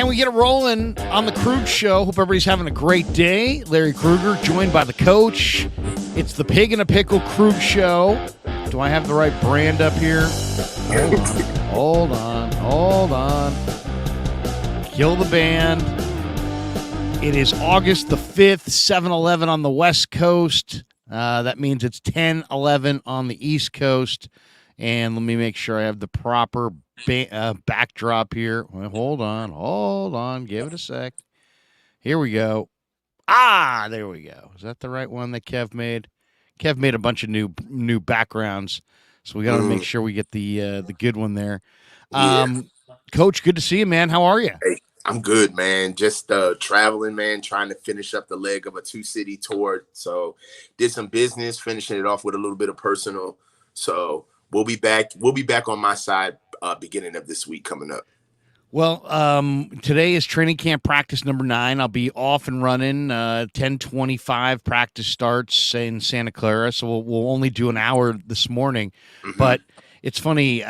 And we get it rolling on the Krueg Show. Hope everybody's having a great day. Larry Krueger, joined by the coach. It's the Pig in a Pickle Krueg Show. Do I have the right brand up here? Hold on. Kill the band. It is August the 5th, 7-11 on the West Coast. That means it's 10-11 on the East Coast. And let me make sure I have the proper backdrop here. Well, hold on. Give it a sec. Here we go. There we go. Is that the right one that Kev made? Kev made a bunch of new backgrounds, so we got to make sure we get the good one there. Coach, good to see you, man. How are you? Hey, I'm good, man. Just traveling, man, trying to finish up the leg of a 2-city tour. So did some business, finishing it off with a little bit of personal. So we'll be back on my side beginning of this week coming up. Well, today is training camp practice number 9. I'll be off and running. 10:25 practice starts in Santa Clara, so we'll only do an hour this morning. Mm-hmm. But it's funny,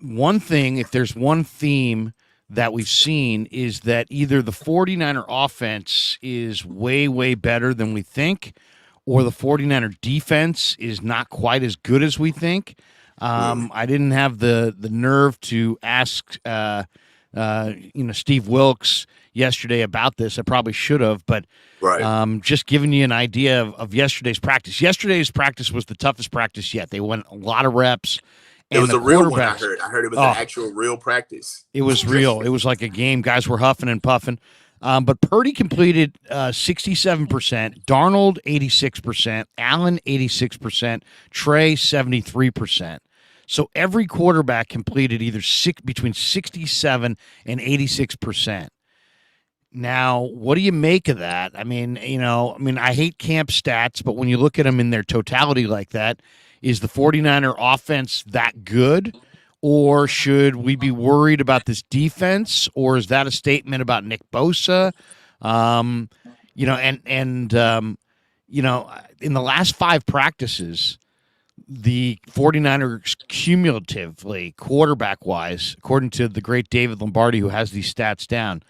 one thing, if there's one theme that we've seen, is that either the 49er offense is way, way better than we think, or the 49er defense is not quite as good as we think. I didn't have the nerve to ask, Steve Wilks yesterday about this. I probably should have, but just giving you an idea of yesterday's practice. Yesterday's practice was the toughest practice yet. They went a lot of reps. It was a real one, I heard. I heard it was an actual real practice. It was real. It was like a game. Guys were huffing and puffing. But Purdy completed 67%, Darnold 86%, Allen 86%, Trey 73%. So every quarterback completed either between 67 and 86%. Now, what do you make of that? I mean, I hate camp stats, but when you look at them in their totality like that, is the 49er offense that good? Or should we be worried about this defense? Or is that a statement about Nick Bosa? In the last 5 practices, the 49ers cumulatively, quarterback-wise, according to the great David Lombardi, who has these stats down,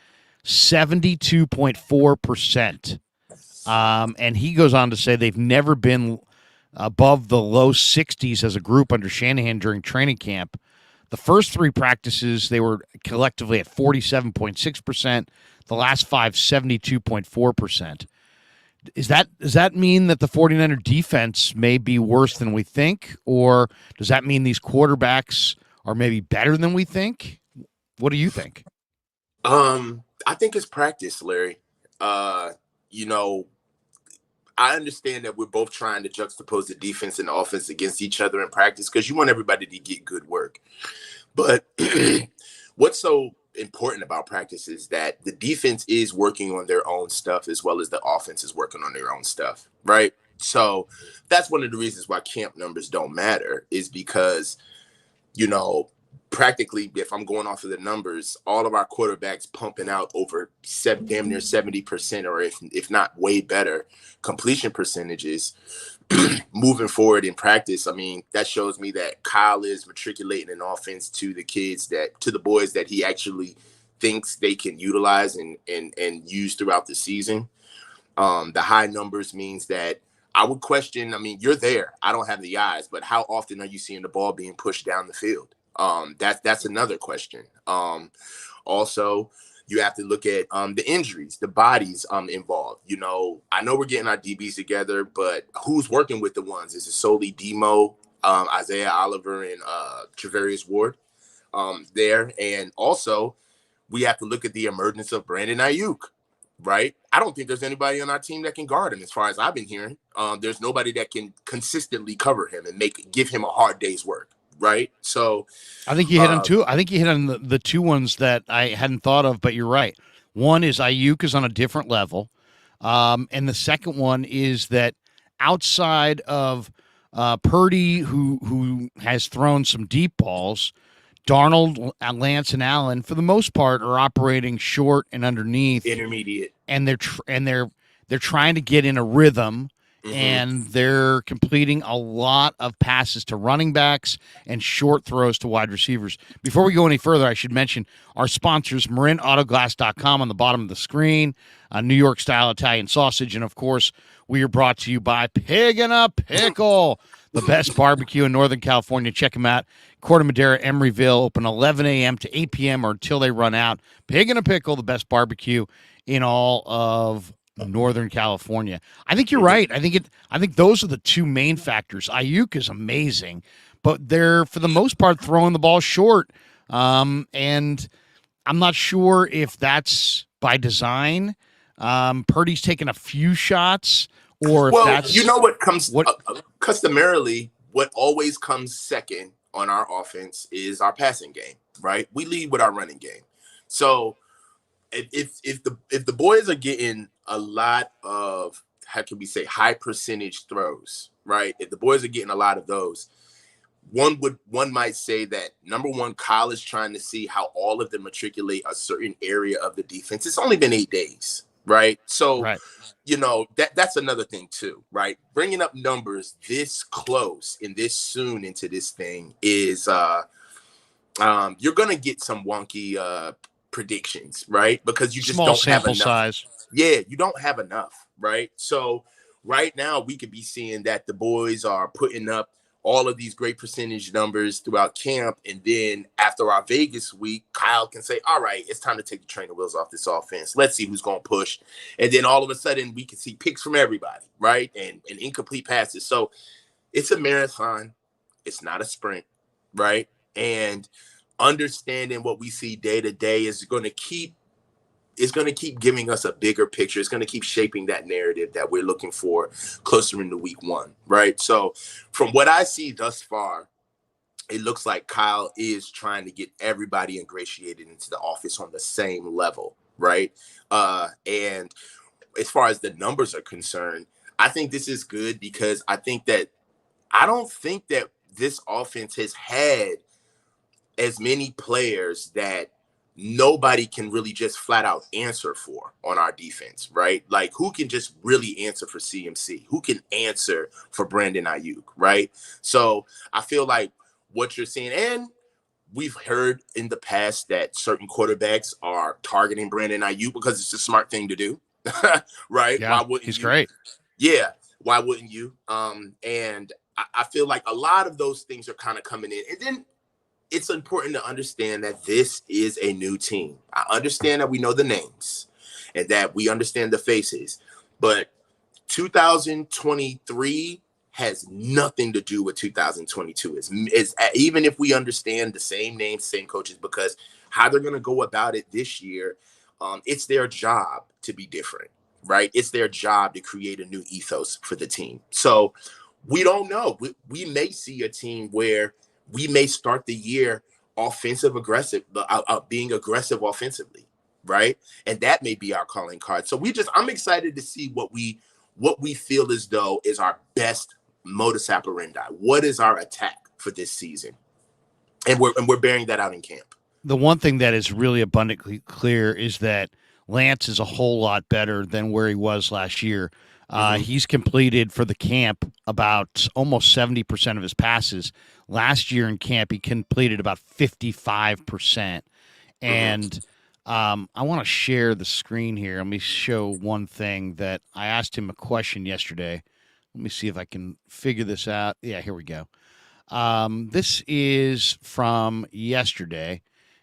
72.4%. And he goes on to say they've never been above the low 60s as a group under Shanahan during training camp. The first 3 practices, they were collectively at 47.6%. The last 5, 72.4%. Does that mean that the 49er defense may be worse than we think? Or does that mean these quarterbacks are maybe better than we think? What do you think? I think it's practice, Larry. I understand that we're both trying to juxtapose the defense and the offense against each other in practice because you want everybody to get good work. But what's so important about practice is that the defense is working on their own stuff as well as the offense is working on their own stuff, right? So that's one of the reasons why camp numbers don't matter is because, practically, if I'm going off of the numbers, all of our quarterbacks pumping out over damn near 70%, or if not way better, completion percentages moving forward in practice. I mean, that shows me that Kyle is matriculating an offense to the boys that he actually thinks they can utilize and use throughout the season. The high numbers means that I would question, you're there. I don't have the eyes, but how often are you seeing the ball being pushed down the field? That's another question. Also, you have to look at the injuries, the bodies involved. I know we're getting our DBs together, but who's working with the ones? Is it solely Demo, Isaiah Oliver, and Travarius Ward there? And also, we have to look at the emergence of Brandon Ayuk, right? I don't think there's anybody on our team that can guard him, as far as I've been hearing. There's nobody that can consistently cover him and give him a hard day's work. Right. So I think you hit on 2. I think you hit on the 2 ones that I hadn't thought of, but you're right. One is Ayuk is on a different level. And the second one is that outside of Purdy, who has thrown some deep balls, Darnold, Lance, and Allen, for the most part, are operating short and underneath, intermediate, and they're trying to get in a rhythm and they're completing a lot of passes to running backs and short throws to wide receivers. Before we go any further, I should mention our sponsors, MarinAutoglass.com on the bottom of the screen, New York-style Italian sausage, and, of course, we are brought to you by Pig and a Pickle, the best barbecue in Northern California. Check them out. Corte Madera, Emeryville, open 11 a.m. to 8 p.m. or until they run out. Pig and a Pickle, the best barbecue in all of Northern California. I think you're right. I think those are the two main factors. Ayuk is amazing, but they're, for the most part, throwing the ball short. And I'm not sure if that's by design. Purdy's taking a few shots, or if that's what comes customarily. What always comes second on our offense is our passing game, right? We lead with our running game. So if the boys are getting a lot of, how can we say, high percentage throws, right? If the boys are getting a lot of those, one might say that, number one, Kyle is trying to see how all of them matriculate a certain area of the defense. It's only been 8 days, right? So, that's another thing too, right? Bringing up numbers this close and this soon into this thing is you're going to get some wonky predictions, right? Because you just small don't sample have enough. size. Yeah, you don't have enough, right? So right now we could be seeing that the boys are putting up all of these great percentage numbers throughout camp, and then after our Vegas week, Kyle can say, all right, it's time to take the training wheels off this offense. Let's see who's going to push. And then all of a sudden we can see picks from everybody, right? And incomplete passes. So it's a marathon. It's not a sprint, right? And understanding what we see day to day is going to keep giving us a bigger picture. It's going to keep shaping that narrative that we're looking for closer into week one, right? So from what I see thus far, it looks like Kyle is trying to get everybody ingratiated into the office on the same level, right? And as far as the numbers are concerned, I think this is good because I don't think that this offense has had as many players that nobody can really just flat out answer for on our defense, right? Like, who can just really answer for CMC? Who can answer for Brandon Ayuk, right? So I feel like what you're seeing, and we've heard in the past that certain quarterbacks are targeting Brandon Ayuk because it's a smart thing to do, right? Yeah, why wouldn't he's you? Great. Yeah, why wouldn't you? And I feel like a lot of those things are kind of coming in. And then it's important to understand that this is a new team. I understand that we know the names and that we understand the faces, but 2023 has nothing to do with 2022. Is even if we understand the same names, same coaches, because how they're going to go about it this year, it's their job to be different, right? It's their job to create a new ethos for the team. So we don't know. We may see a team where we may start the year aggressive, being aggressive offensively, right? And that may be our calling card. So I'm excited to see what we feel as though is our best modus operandi. What is our attack for this season? And we're bearing that out in camp. The one thing that is really abundantly clear is that Lance is a whole lot better than where he was last year. He's completed for the camp about almost 70% of his passes. Last year in camp, he completed about 55%. And I want to share the screen here. Let me show one thing that I asked him a question yesterday. Let me see if I can figure this out. Yeah, here we go. This is from yesterday.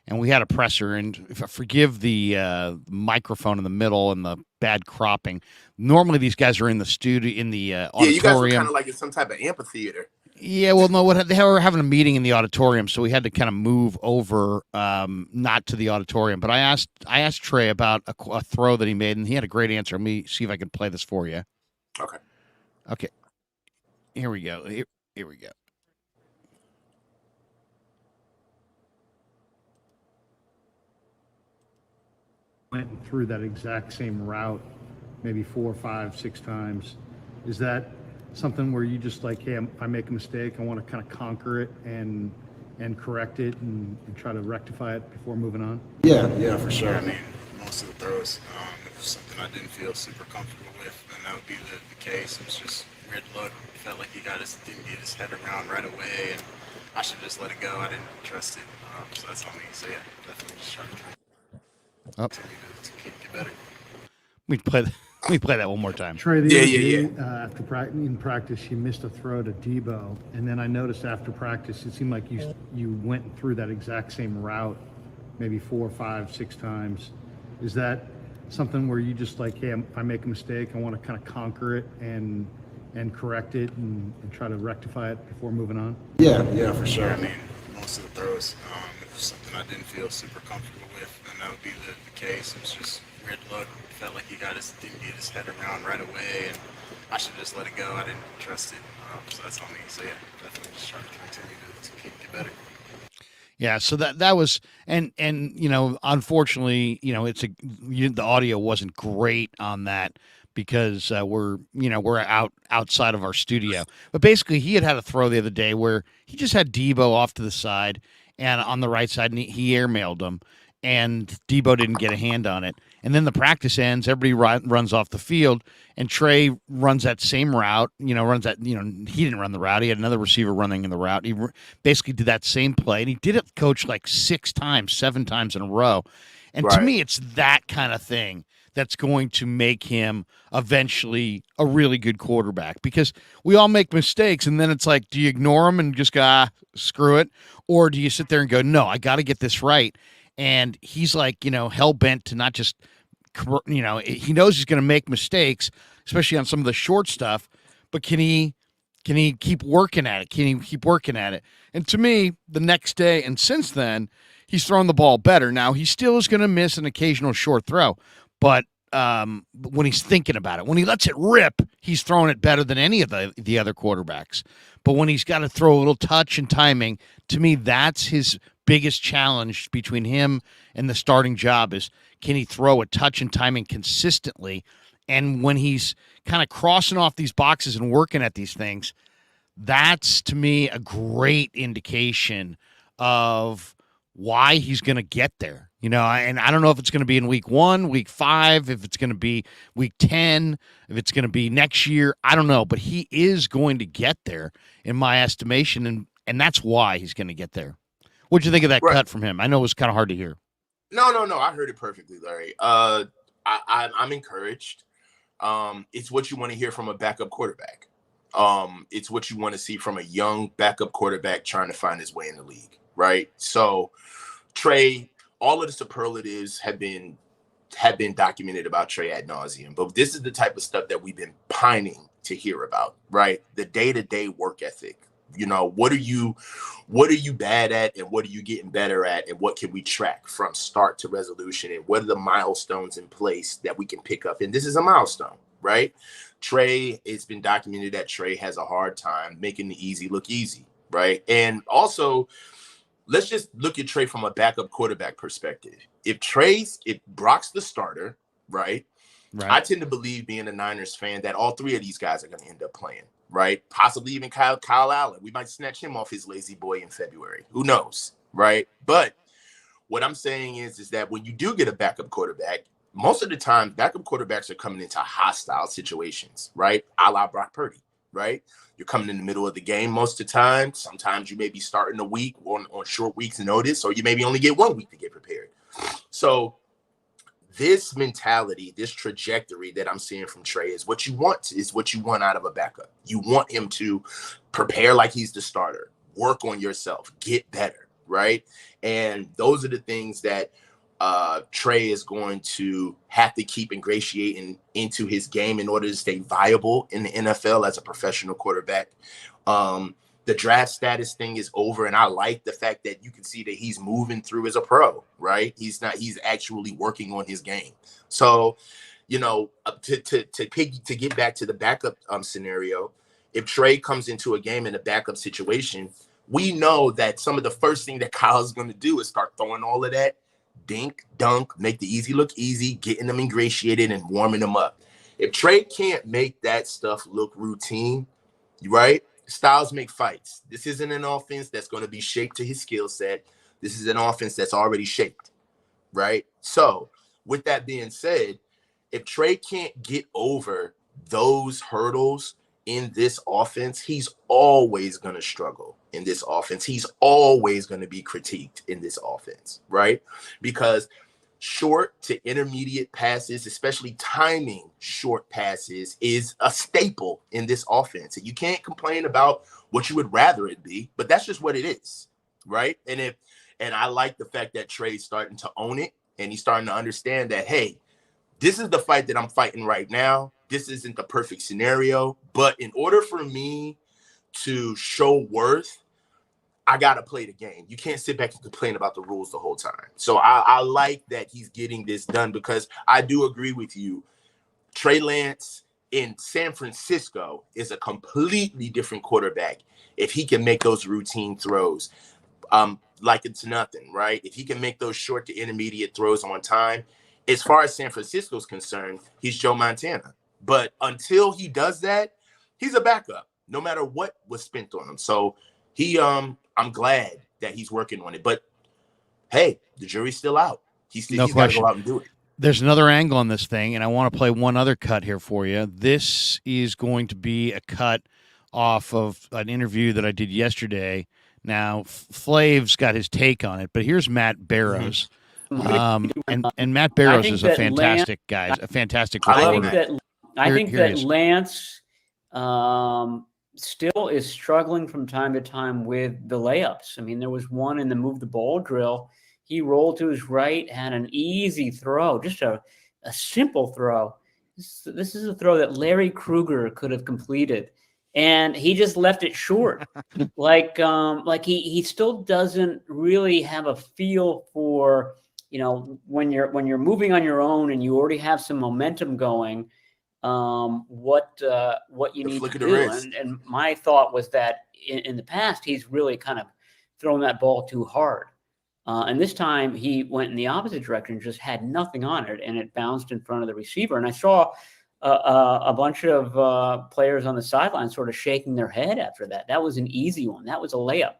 And we had a presser, and if I forgive the microphone in the middle and the bad cropping. Normally, these guys are in the studio, in the auditorium. Yeah, you guys are kind of like in some type of amphitheater. Yeah, well, no, they were having a meeting in the auditorium, so we had to kind of move over, not to the auditorium. But I asked Trey about a throw that he made, and he had a great answer. Let me see if I can play this for you. Okay. Here we go. Here we go. Went and threw that exact same route maybe 4, 5, 6 times. Is that something where you just like, hey, if I make a mistake, I want to kind of conquer it and correct it and try to rectify it before moving on? Yeah, for sure. I mean, most of the throws, it was something I didn't feel super comfortable with, and that would be the case. It was just weird look. Felt like he didn't get his head around right away, and I should just let it go. I didn't trust it. So that's on me. So yeah, definitely just trying to continue to get better. We play that one more time. Trey, the other day, yeah. in practice, you missed a throw to Debo, and then I noticed after practice, it seemed like you went through that exact same route, maybe 4, 5, 6 times. Is that something where you just like, hey, if I make a mistake, I want to kind of conquer it and correct it and try to rectify it before moving on? Yeah, for sure. I mean, most of the throws, it was something I didn't feel super comfortable with, and that would be the case. It was just weird look. Felt like he didn't get his head around right away, and I should just let it go. I didn't trust it. So that's on me. So yeah, definitely just trying to continue to get better. Yeah, so that was and unfortunately, the audio wasn't great on that because we're outside of our studio. But basically, he had a throw the other day where he just had Debo off to the side and on the right side, and he airmailed him, and Debo didn't get a hand on it. And then the practice ends, everybody runs off the field, and Trey runs that same route, he didn't run the route. He had another receiver running in the route. He basically did that same play, and he did it, Coach, like 6 times, 7 times in a row. And to me, it's that kind of thing that's going to make him eventually a really good quarterback, because we all make mistakes, and then it's like, do you ignore them and just go, screw it? Or do you sit there and go, no, I got to get this right? And he's like, hell-bent to not just, he knows he's going to make mistakes, especially on some of the short stuff, but can he keep working at it? Can he keep working at it? And to me, the next day and since then, he's thrown the ball better. Now, he still is going to miss an occasional short throw, but when he's thinking about it, when he lets it rip, he's throwing it better than any of the other quarterbacks. But when he's got to throw a little touch and timing, to me, that's his biggest challenge between him and the starting job is, can he throw a touch and timing consistently? And when he's kind of crossing off these boxes and working at these things, that's, to me, a great indication of why he's going to get there. And I don't know if it's going to be in week 1, week 5, if it's going to be week 10, if it's going to be next year. I don't know, but he is going to get there in my estimation, and that's why he's going to get there. What'd you think of that cut from him? I know it was kind of hard to hear. No. I heard it perfectly, Larry. I'm encouraged. It's what you want to hear from a backup quarterback. It's what you want to see from a young backup quarterback trying to find his way in the league, right? So, Trey, all of the superlatives have been documented about Trey ad nauseum, but this is the type of stuff that we've been pining to hear about, right? The day-to-day work ethic. What are you bad at, and what are you getting better at, and what can we track from start to resolution, and what are the milestones in place that we can pick up? And this is a milestone, right? Trey, it's been documented that Trey has a hard time making the easy look easy, right? And also, let's just look at Trey from a backup quarterback perspective. If Brock's the starter, right? I tend to believe, being a Niners fan, that all 3 of these guys are going to end up playing, right? Possibly even Kyle Allen. We might snatch him off his lazy boy in February. Who knows, right? But what I'm saying is that when you do get a backup quarterback, most of the time, backup quarterbacks are coming into hostile situations, right? A la Brock Purdy, right? You're coming in the middle of the game most of the time. Sometimes you may be starting a week on short weeks' notice, or you maybe only get 1 week to get prepared. So this mentality, this trajectory that I'm seeing from Trey is what you want out of a backup. You want him to prepare like he's the starter, work on yourself, get better, right? And those are the things that Trey is going to have to keep ingratiating into his game in order to stay viable in the NFL as a professional quarterback. The draft status thing is over, and I like the fact that you can see that he's moving through as a pro, right? He's actually working on his game. So, to get back to the backup scenario, if Trey comes into a game in a backup situation, we know that some of the first thing that Kyle's going to do is start throwing all of that dink, dunk, make the easy look easy, getting them ingratiated and warming them up. If Trey can't make that stuff look routine, right? Styles make fights. This isn't an offense that's going to be shaped to his skill set. This is an offense that's already shaped, right? So with that being said, if Trey can't get over those hurdles in this offense, he's always going to struggle in this offense. He's always going to be critiqued in this offense, right? Because short to intermediate passes, especially timing short passes, is a staple in this offense. And you can't complain about what you would rather it be, but that's just what it is, right? And I like the fact that Trey's starting to own it, and he's starting to understand that, hey, this is the fight that I'm fighting right now. This isn't the perfect scenario, but in order for me to show worth, I got to play the game. You can't sit back and complain about the rules the whole time. So I like that he's getting this done, because I do agree with you. Trey Lance in San Francisco is a completely different quarterback if he can make those routine throws like it's nothing, right? If he can make those short to intermediate throws on time. As far as San Francisco's concerned, he's Joe Montana. But until he does that, he's a backup, no matter what was spent on him. So I'm glad that he's working on it. But hey, the jury's still out. He's got to go out and do it. There's another angle on this thing, and I want to play one other cut here for you. This is going to be a cut off of an interview that I did yesterday. Now, Flav's got his take on it, but here's Matt Barrows. And Matt Barrows is a fantastic guy, a fantastic reporter. I think that Lance still is struggling from time to time with the layups. I mean, there was one in the move the ball drill. He rolled to his right, had an easy throw, just a simple throw. This is a throw that Larry Krueger could have completed, and he just left it short. like he still doesn't really have a feel for, when you're moving on your own and you already have some momentum going, what you need to do. And my thought was that in the past, he's really kind of thrown that ball too hard. And this time he went in the opposite direction, just had nothing on it, and it bounced in front of the receiver. And I saw a bunch of players on the sideline sort of shaking their head after that. That was an easy one. That was a layup.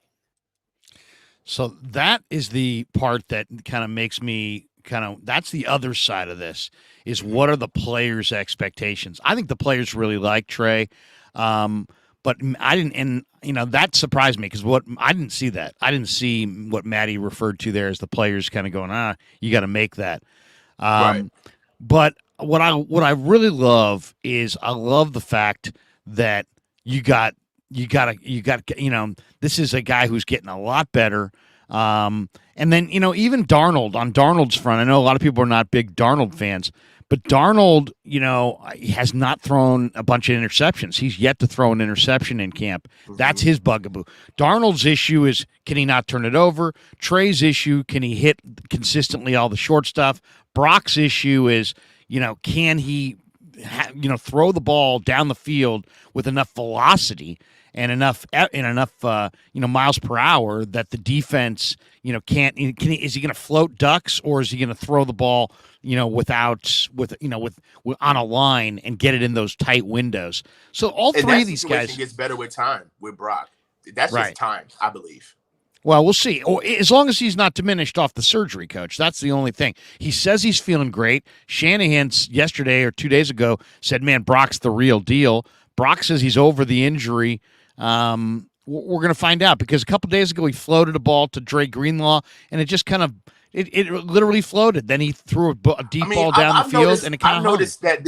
So that is the part that kind of makes me that's the other side of this, is what are the players' expectations? I think the players really like Trey. But I didn't, and that surprised me, because I didn't see that. I didn't see what Maddie referred to there as the players kind of going, you got to make that. Right. But what I really love is, I love the fact that you got this is a guy who's getting a lot better. And then, even Darnold, on Darnold's front, I know a lot of people are not big Darnold fans, but Darnold, has not thrown a bunch of interceptions. He's yet to throw an interception in camp. That's his bugaboo. Darnold's issue is, can he not turn it over? Trey's issue, can he hit consistently all the short stuff? Brock's issue is, can he throw the ball down the field with enough velocity and enough miles per hour that the defense can't. Is he going to float ducks, or is he going to throw the ball with on a line and get it in those tight windows? So all three of these guys gets better with time with Brock. That's just time, I believe. Well, we'll see. As long as he's not diminished off the surgery, Coach. That's the only thing. He says he's feeling great. Shanahan yesterday or 2 days ago said, man, Brock's the real deal. Brock says he's over the injury. We're going to find out, because a couple days ago he floated a ball to Dre Greenlaw, and it just kind of it literally floated. Then he threw a deep ball down the field, and it kind of noticed that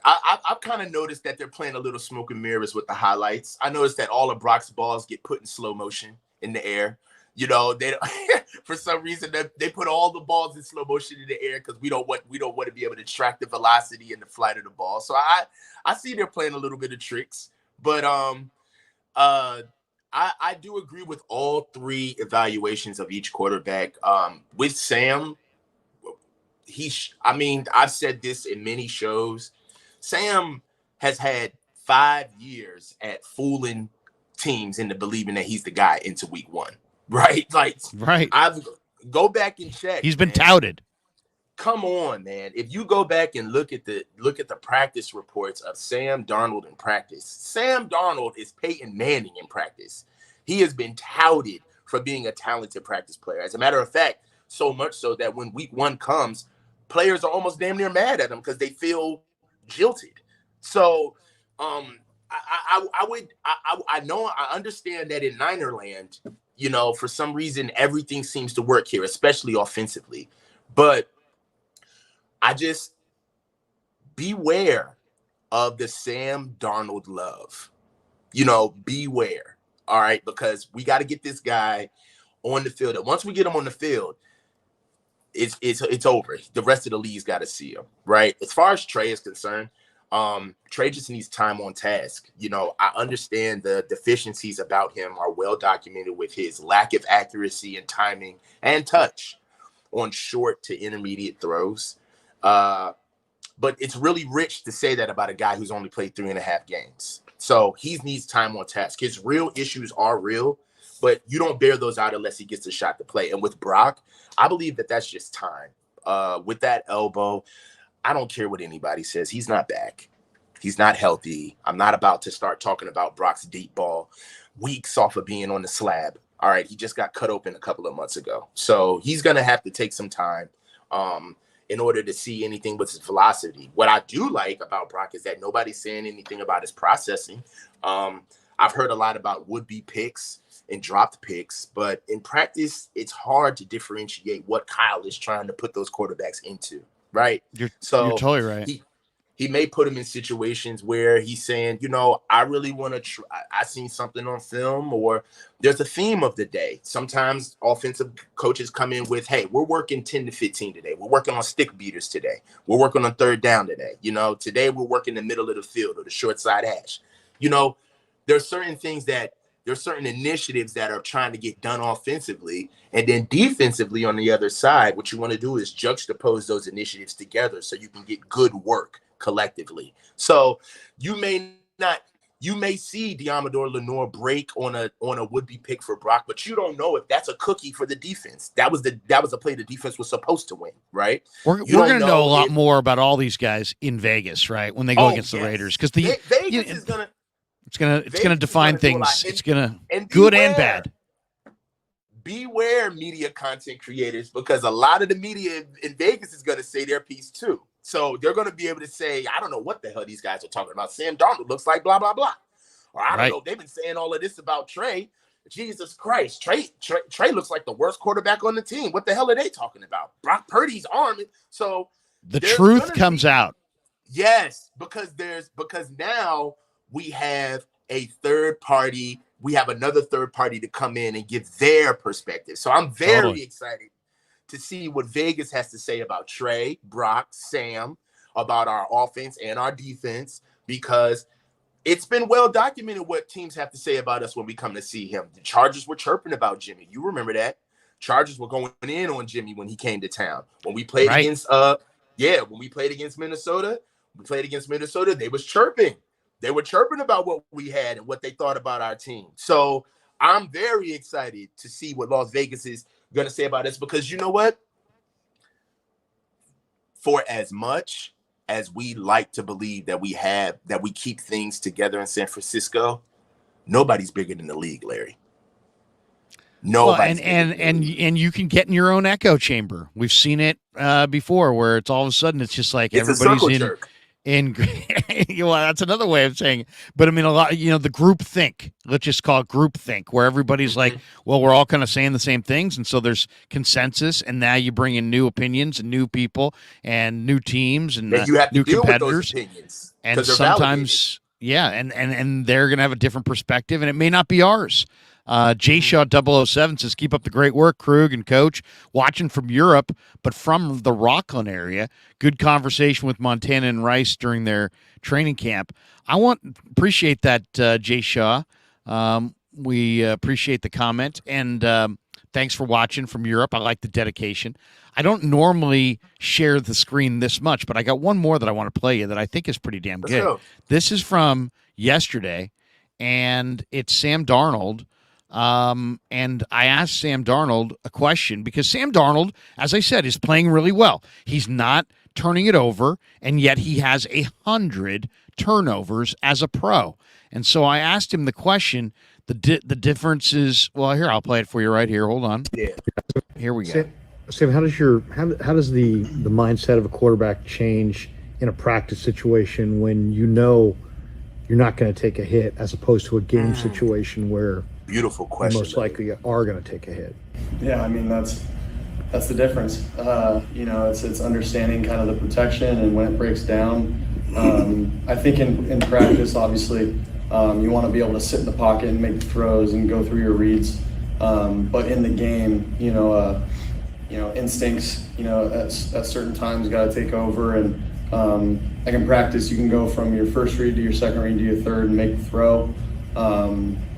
I've kind of noticed that they're playing a little smoke and mirrors with the highlights. I noticed that all of Brock's balls get put in slow motion in the air. They don't, for some reason they put all the balls in slow motion in the air, because we don't want to be able to track the velocity and the flight of the ball. So I see they're playing a little bit of tricks, but I do agree with all three evaluations of each quarterback. With Sam, I've said this in many shows. Sam has had 5 years at fooling teams into believing that he's the guy into week one, right? Right. Go back and check. He's been touted. Come on, man. If you go back and look at the practice reports of Sam Darnold in practice, Sam Darnold is Peyton Manning in practice. He has been touted for being a talented practice player. As a matter of fact, so much so that when week one comes, players are almost damn near mad at him because they feel jilted. So, I understand that in Niner land, for some reason, everything seems to work here, especially offensively. But I just beware of the Sam Darnold love. Beware. All right, because we got to get this guy on the field. And once we get him on the field, it's over. The rest of the league's got to see him, right? As far as Trey is concerned, Trey just needs time on task. I understand the deficiencies about him are well documented with his lack of accuracy and timing and touch on short to intermediate throws. But it's really rich to say that about a guy who's only played 3.5 games. So he needs time on task. His real issues are real, but you don't bear those out unless he gets a shot to play. And with Brock, I believe that that's just time. With that elbow, I don't care what anybody says. He's not back. He's not healthy. I'm not about to start talking about Brock's deep ball weeks off of being on the slab. All right, he just got cut open a couple of months ago. So he's going to have to take some time in order to see anything with his velocity. What I do like about Brock is that nobody's saying anything about his processing. I've heard a lot about would-be picks and dropped picks, but in practice, it's hard to differentiate what Kyle is trying to put those quarterbacks into, right? You're totally right. He may put him in situations where he's saying, I really want to try. I seen something on film, or there's a theme of the day. Sometimes offensive coaches come in with, hey, we're working 10 to 15 today. We're working on stick beaters today. We're working on third down today. Today we're working the middle of the field or the short side hash. There's certain things there's certain initiatives that are trying to get done offensively, and then defensively on the other side, what you want to do is juxtapose those initiatives together so you can get good work collectively. So you may see Diamador Lenore break on a would-be pick for Brock, but you don't know if that's a cookie for the defense. That was a play the defense was supposed to win, right? We're going to know a lot more about all these guys in Vegas, right? When they go against the Raiders, because Vegas is gonna. It's gonna define things. It's gonna good and bad. Beware, media content creators, because a lot of the media in Vegas is gonna say their piece too. So they're gonna be able to say, I don't know what the hell these guys are talking about. Sam Darnold looks like blah blah blah, or I don't know. They've been saying all of this about Trey. Jesus Christ, Trey looks like the worst quarterback on the team. What the hell are they talking about? Brock Purdy's arm. So the truth comes out. Yes, because now we have a third party. We have another third party to come in and give their perspective. So I'm very excited to see what Vegas has to say about Trey, Brock, Sam, about our offense and our defense, because it's been well documented what teams have to say about us when we come to see him. The Chargers were chirping about Jimmy. You remember that? Chargers were going in on Jimmy when he came to town. When we played against when we played against Minnesota, they was chirping. They were chirping about what we had and what they thought about our team. So I'm very excited to see what Las Vegas is going to say about us, because you know what? For as much as we like to believe that we keep things together in San Francisco, nobody's bigger than the league, Larry. Nobody. And you can get in your own echo chamber. We've seen it before, where it's all of a sudden it's just like everybody's in. Jerk. Well, that's another way of saying it. But I mean, a lot, the group think, let's just call it group think, where everybody's like, well, we're all kind of saying the same things. And so there's consensus. And now you bring in new opinions and new people and new teams and you have to new deal competitors. With those opinions, and sometimes, and they're going to have a different perspective, and it may not be ours. J Shaw 007 says, keep up the great work, Krug and Coach. Watching from Europe, but from the Rockland area. Good conversation with Montana and Rice during their training camp. Appreciate that, J Shaw. We appreciate the comment, and thanks for watching from Europe. I like the dedication. I don't normally share the screen this much, but I got one more that I want to play you that I think is pretty damn good. Go. This is from yesterday, and it's Sam Darnold. And I asked Sam Darnold a question, because Sam Darnold, as I said, is playing really well. He's not turning it over, and yet he has 100 turnovers as a pro. And so I asked him the question. The difference is, well, here, I'll play it for you right here. Hold on. Yeah. Here we go. Sam, how does the mindset of a quarterback change in a practice situation when you know you're not going to take a hit, as opposed to a game situation where Beautiful you question. most likely are going to take a hit? Yeah, I mean that's the difference. It's understanding kind of the protection and when it breaks down. I think in practice, obviously, you want to be able to sit in the pocket and make throws and go through your reads. But in the game, instincts, at certain times got to take over. And like in practice, you can go from your first read to your second read to your third and make the throw.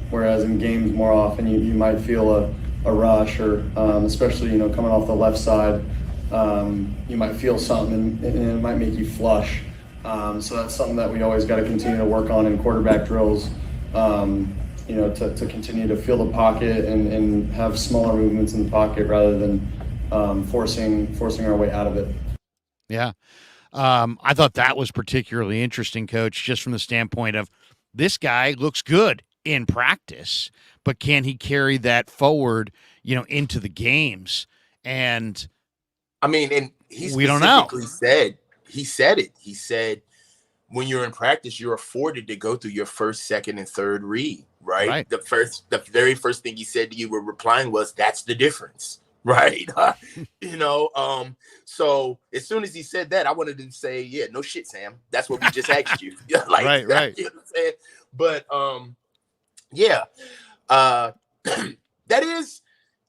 Whereas in games, more often you might feel a rush, or especially coming off the left side, you might feel something and it might make you flush. So that's something that we always got to continue to work on in quarterback drills. To continue to feel the pocket and have smaller movements in the pocket rather than forcing our way out of it. Yeah. I thought that was particularly interesting, Coach, just from the standpoint of this guy looks good in practice, but can he carry that forward, into the games? And I mean, and we don't know. He said it. He said, when you're in practice, you're afforded to go through your first, second, and third read, right? The very first thing he said to you were replying was, "That's the difference." Right. So as soon as he said that, I wanted to say, yeah, no shit, Sam. That's what we just asked you. Right. You know what I'm saying? But that is,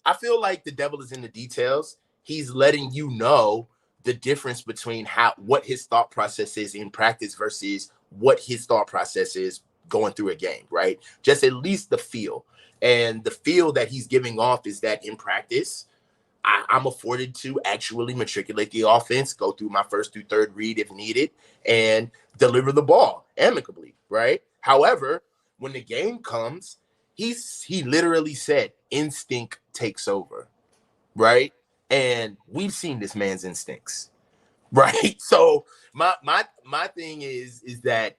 I feel like the devil is in the details. He's letting you know the difference between what his thought process is in practice versus what his thought process is going through a game, right? Just at least the feel. And the feel that he's giving off is that in practice, I'm afforded to actually matriculate the offense, go through my first through third read if needed, and deliver the ball amicably, right? However, when the game comes, he literally said instinct takes over, right? And we've seen this man's instincts, right? So my thing is that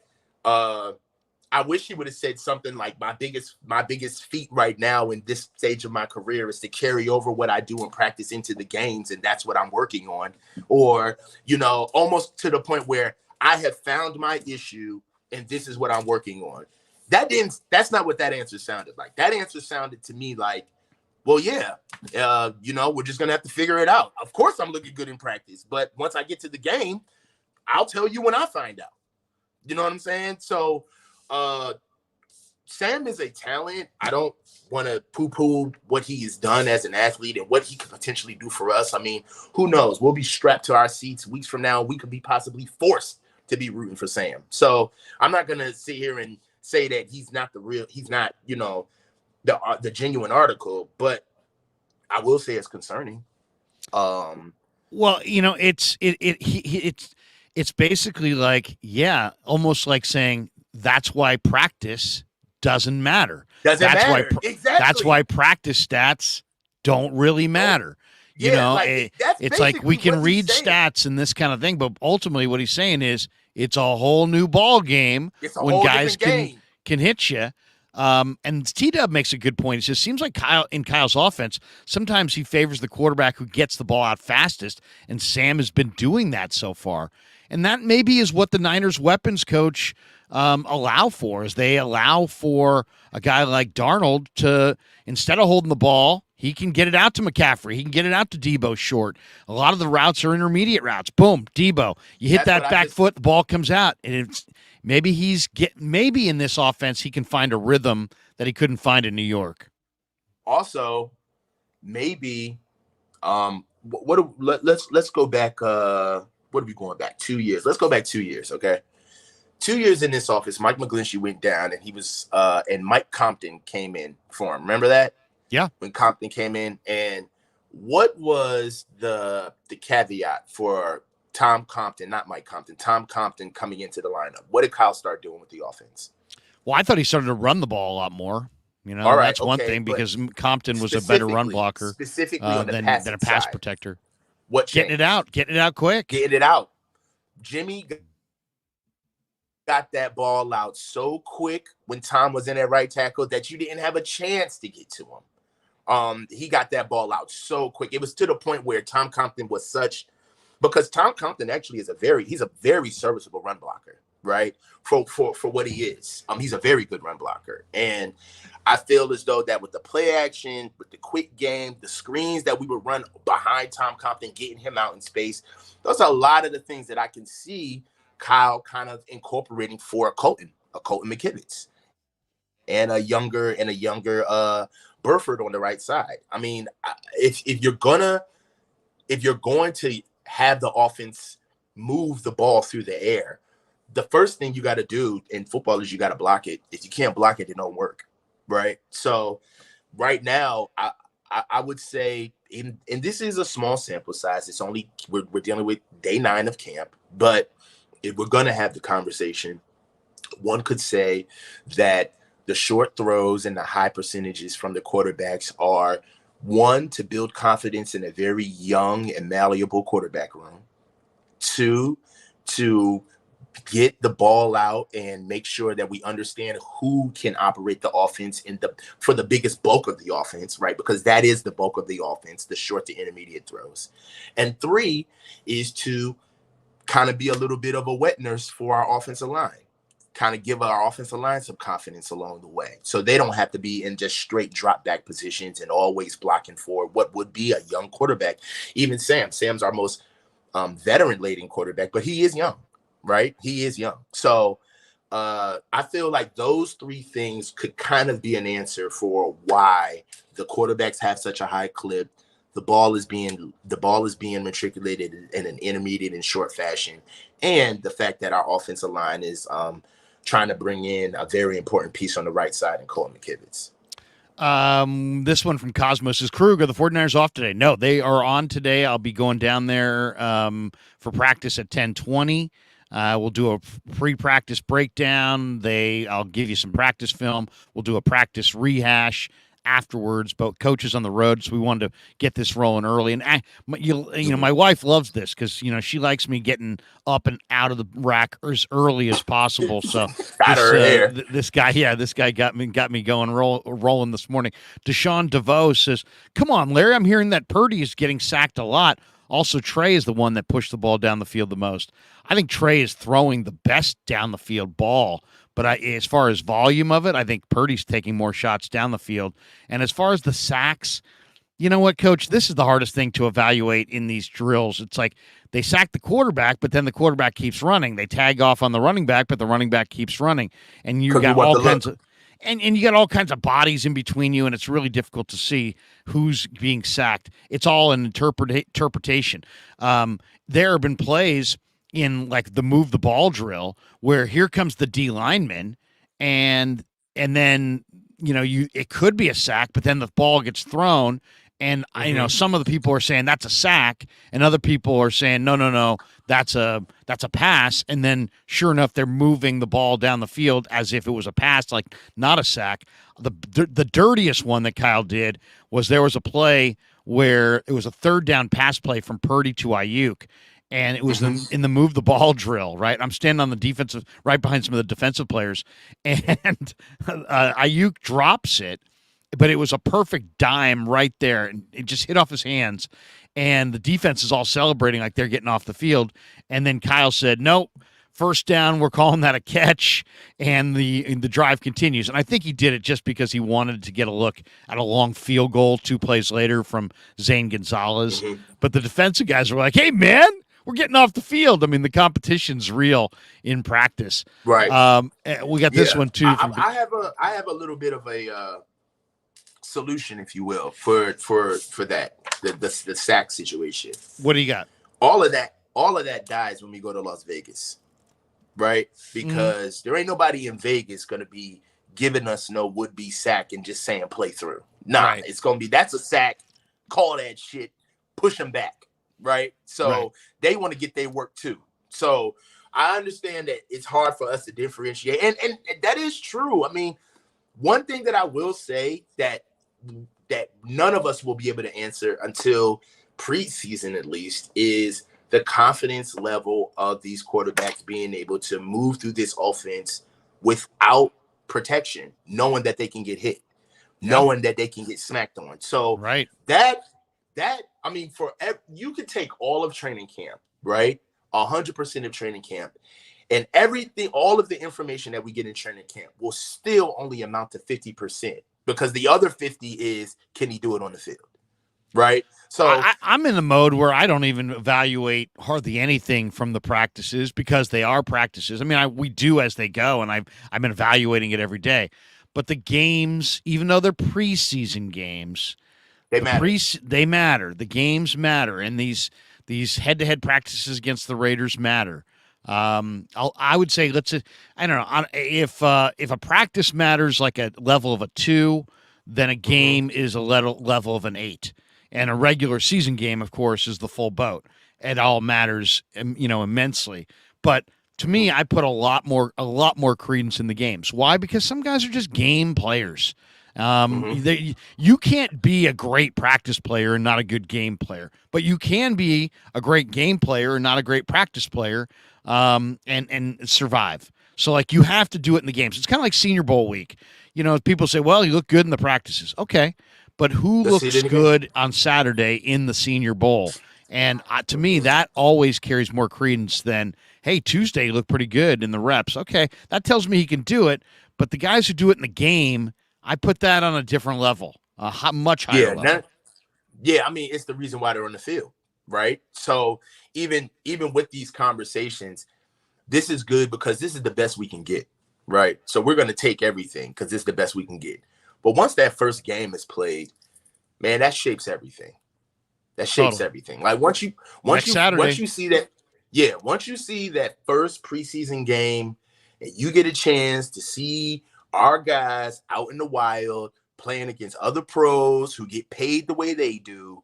I wish he would have said something like my biggest feat right now in this stage of my career is to carry over what I do in practice into the games, and that's what I'm working on. Or, almost to the point where I have found my issue and this is what I'm working on. That's not what that answer sounded like. That answer sounded to me like, well, yeah, we're just gonna have to figure it out. Of course I'm looking good in practice, but once I get to the game, I'll tell you when I find out. You know what I'm saying? So Sam is a talent. I don't want to poo-poo what he has done as an athlete and what he could potentially do for us. I mean, who knows? We'll be strapped to our seats weeks from now. We could be possibly forced to be rooting for Sam. So I'm not going to sit here and say that he's not the genuine article, but I will say it's concerning. Well, it's basically like, yeah, almost like saying that's why practice doesn't matter. Exactly. That's why practice stats don't really matter. It's like we can read stats and this kind of thing, but ultimately what he's saying is it's a whole new ball game when guys can hit you. And T-Dub makes a good point. It just seems like Kyle's offense, sometimes he favors the quarterback who gets the ball out fastest, and Sam has been doing that so far. And that maybe is what the Niners weapons coach allow for, is they allow for a guy like Darnold to, instead of holding the ball, he can get it out to McCaffrey. He can get it out to Debo short. A lot of the routes are intermediate routes. Boom, Debo. You hit that back foot, the ball comes out. And it's maybe in this offense he can find a rhythm that he couldn't find in New York. Also, maybe let's go back. What are we going back? 2 years. Let's go back 2 years, okay? 2 years in this office, Mike McGlinchey went down, and he was and Mike Compton came in for him. Remember that? Yeah. When Compton came in, and what was the caveat for Tom Compton, not Mike Compton, Tom Compton coming into the lineup? What did Kyle start doing with the offense? Well, I thought he started to run the ball a lot more. All right, that's one thing, because Compton was a better run blocker specifically on the than a pass side. Protector. What changed? Getting it out quick. Getting it out. Jimmy got that ball out so quick when Tom was in at right tackle that you didn't have a chance to get to him. He got that ball out so quick. It was to the point where Tom Compton was such. because Tom Compton actually is he's a very serviceable run blocker, right? For what he is. He's a very good run blocker. And I feel as though that with the play action, with the quick game, the screens that we would run behind Tom Compton, getting him out in space, those are a lot of the things that I can see Kyle kind of incorporating for a Colton McKivitz, and a younger Burford on the right side. I mean, if you're going to have the offense move the ball through the air, the first thing you got to do in football is you got to block it. If you can't block it, it don't work, right? So right now, I would say, and this is a small sample size. It's only we're dealing with day 9 of camp, but if we're going to have the conversation, one could say that the short throws and the high percentages from the quarterbacks are, one, to build confidence in a very young and malleable quarterback room. 2, to get the ball out and make sure that we understand who can operate the offense for the biggest bulk of the offense, right? Because that is the bulk of the offense, the short to intermediate throws. And 3 is to kind of be a little bit of a wet nurse for our offensive line. Kind of give our offensive line some confidence along the way, so they don't have to be in just straight drop back positions and always blocking for what would be a young quarterback. Even Sam's our most veteran laden quarterback, but he is young, right? He is young. So I feel like those 3 things could kind of be an answer for why the quarterbacks have such a high clip. The ball is being matriculated in an intermediate and short fashion, and the fact that our offensive line is trying to bring in a very important piece on the right side in Colton McKivitz. This one from Cosmos is Krueger. The 49ers off today? No, they are on today. I'll be going down there for practice at 10:20. We'll do a pre-practice breakdown. I'll give you some practice film. We'll do a practice rehash afterwards, but coaches on the road, so we wanted to get this rolling early. And my wife loves this because she likes me getting up and out of the rack as early as possible. So this guy got me going rolling this morning. Deshaun DeVoe says, "Come on, Larry, I'm hearing that Purdy is getting sacked a lot. Also, Trey is the one that pushed the ball down the field the most. I think Trey is throwing the best down the field ball. But as far as volume of it, I think Purdy's taking more shots down the field. And as far as the sacks, you know what, Coach? This is the hardest thing to evaluate in these drills. It's like they sack the quarterback, but then the quarterback keeps running. They tag off on the running back, but the running back keeps running. And you got all kinds of and you got all kinds of bodies in between you, and it's really difficult to see who's being sacked. It's all an interpretation. There have been plays in like the move the ball drill where here comes the D lineman and then it could be a sack, but then the ball gets thrown and some of the people are saying that's a sack and other people are saying no, that's a pass, and then sure enough they're moving the ball down the field as if it was a pass, like not a sack. The dirtiest one that Kyle did was there was a play where it was a 3rd down pass play from Purdy to Ayuk. And it was in the move the ball drill, right? I'm standing on the defensive, right behind some of the defensive players, and Ayuk drops it, but it was a perfect dime right there, and it just hit off his hands, and the defense is all celebrating like they're getting off the field, and then Kyle said, "Nope, 1st down, we're calling that a catch," and the drive continues. And I think he did it just because he wanted to get a look at a long field goal 2 plays later from Zane Gonzalez. But the defensive guys were like, "Hey, man, we're getting off the field." I mean, the competition's real in practice. Right. We got this one too. I have a little bit of a solution, if you will, for that the sack situation. What do you got? All of that dies when we go to Las Vegas, right? Because there ain't nobody in Vegas gonna be giving us no would-be sack and just saying play through. Nah, It's gonna be that's a sack. Call that shit. Push them back. Right. So they want to get their work too. So I understand that it's hard for us to differentiate. And that is true. I mean, one thing that I will say that none of us will be able to answer until preseason, at least, is the confidence level of these quarterbacks being able to move through this offense without protection, knowing that they can get hit, knowing that they can get smacked on. So that I mean, you could take all of training camp right? 100% of training camp. And everything, all of the information that we get in training camp will still only amount to 50% because the other 50 is, can he do it on the field? Right. So I'm in the mode where I don't even evaluate hardly anything from the practices because they are practices. I mean, we do as they go, and I've been evaluating it every day. But the games, even though they're preseason games, they matter. They matter. The games matter, and these head-to-head practices against the Raiders matter. I would say I don't know if a practice matters like a level of a 2, then a game is a level of an 8. And a regular season game, of course, is the full boat. It all matters, immensely. But to me, I put a lot more credence in the games. Why? Because some guys are just game players. You can't be a great practice player and not a good game player, but you can be a great game player and not a great practice player, and survive. So, like, you have to do it in the games. It's kind of like Senior Bowl week. People say, well, you look good in the practices. Okay. But who looks good on Saturday in the Senior Bowl? And to me, that always carries more credence than, hey, Tuesday looked pretty good in the reps. Okay, that tells me he can do it. But the guys who do it in the game, I put that on a different level, a much higher level. I mean, it's the reason why they're on the field, right? So even with these conversations, this is good because this is the best we can get, right? So we're going to take everything because it's the best we can get. But once that first game is played, man, that shapes everything. That shapes everything. Like once you see that first preseason game and you get a chance to see our guys out in the wild playing against other pros who get paid the way they do,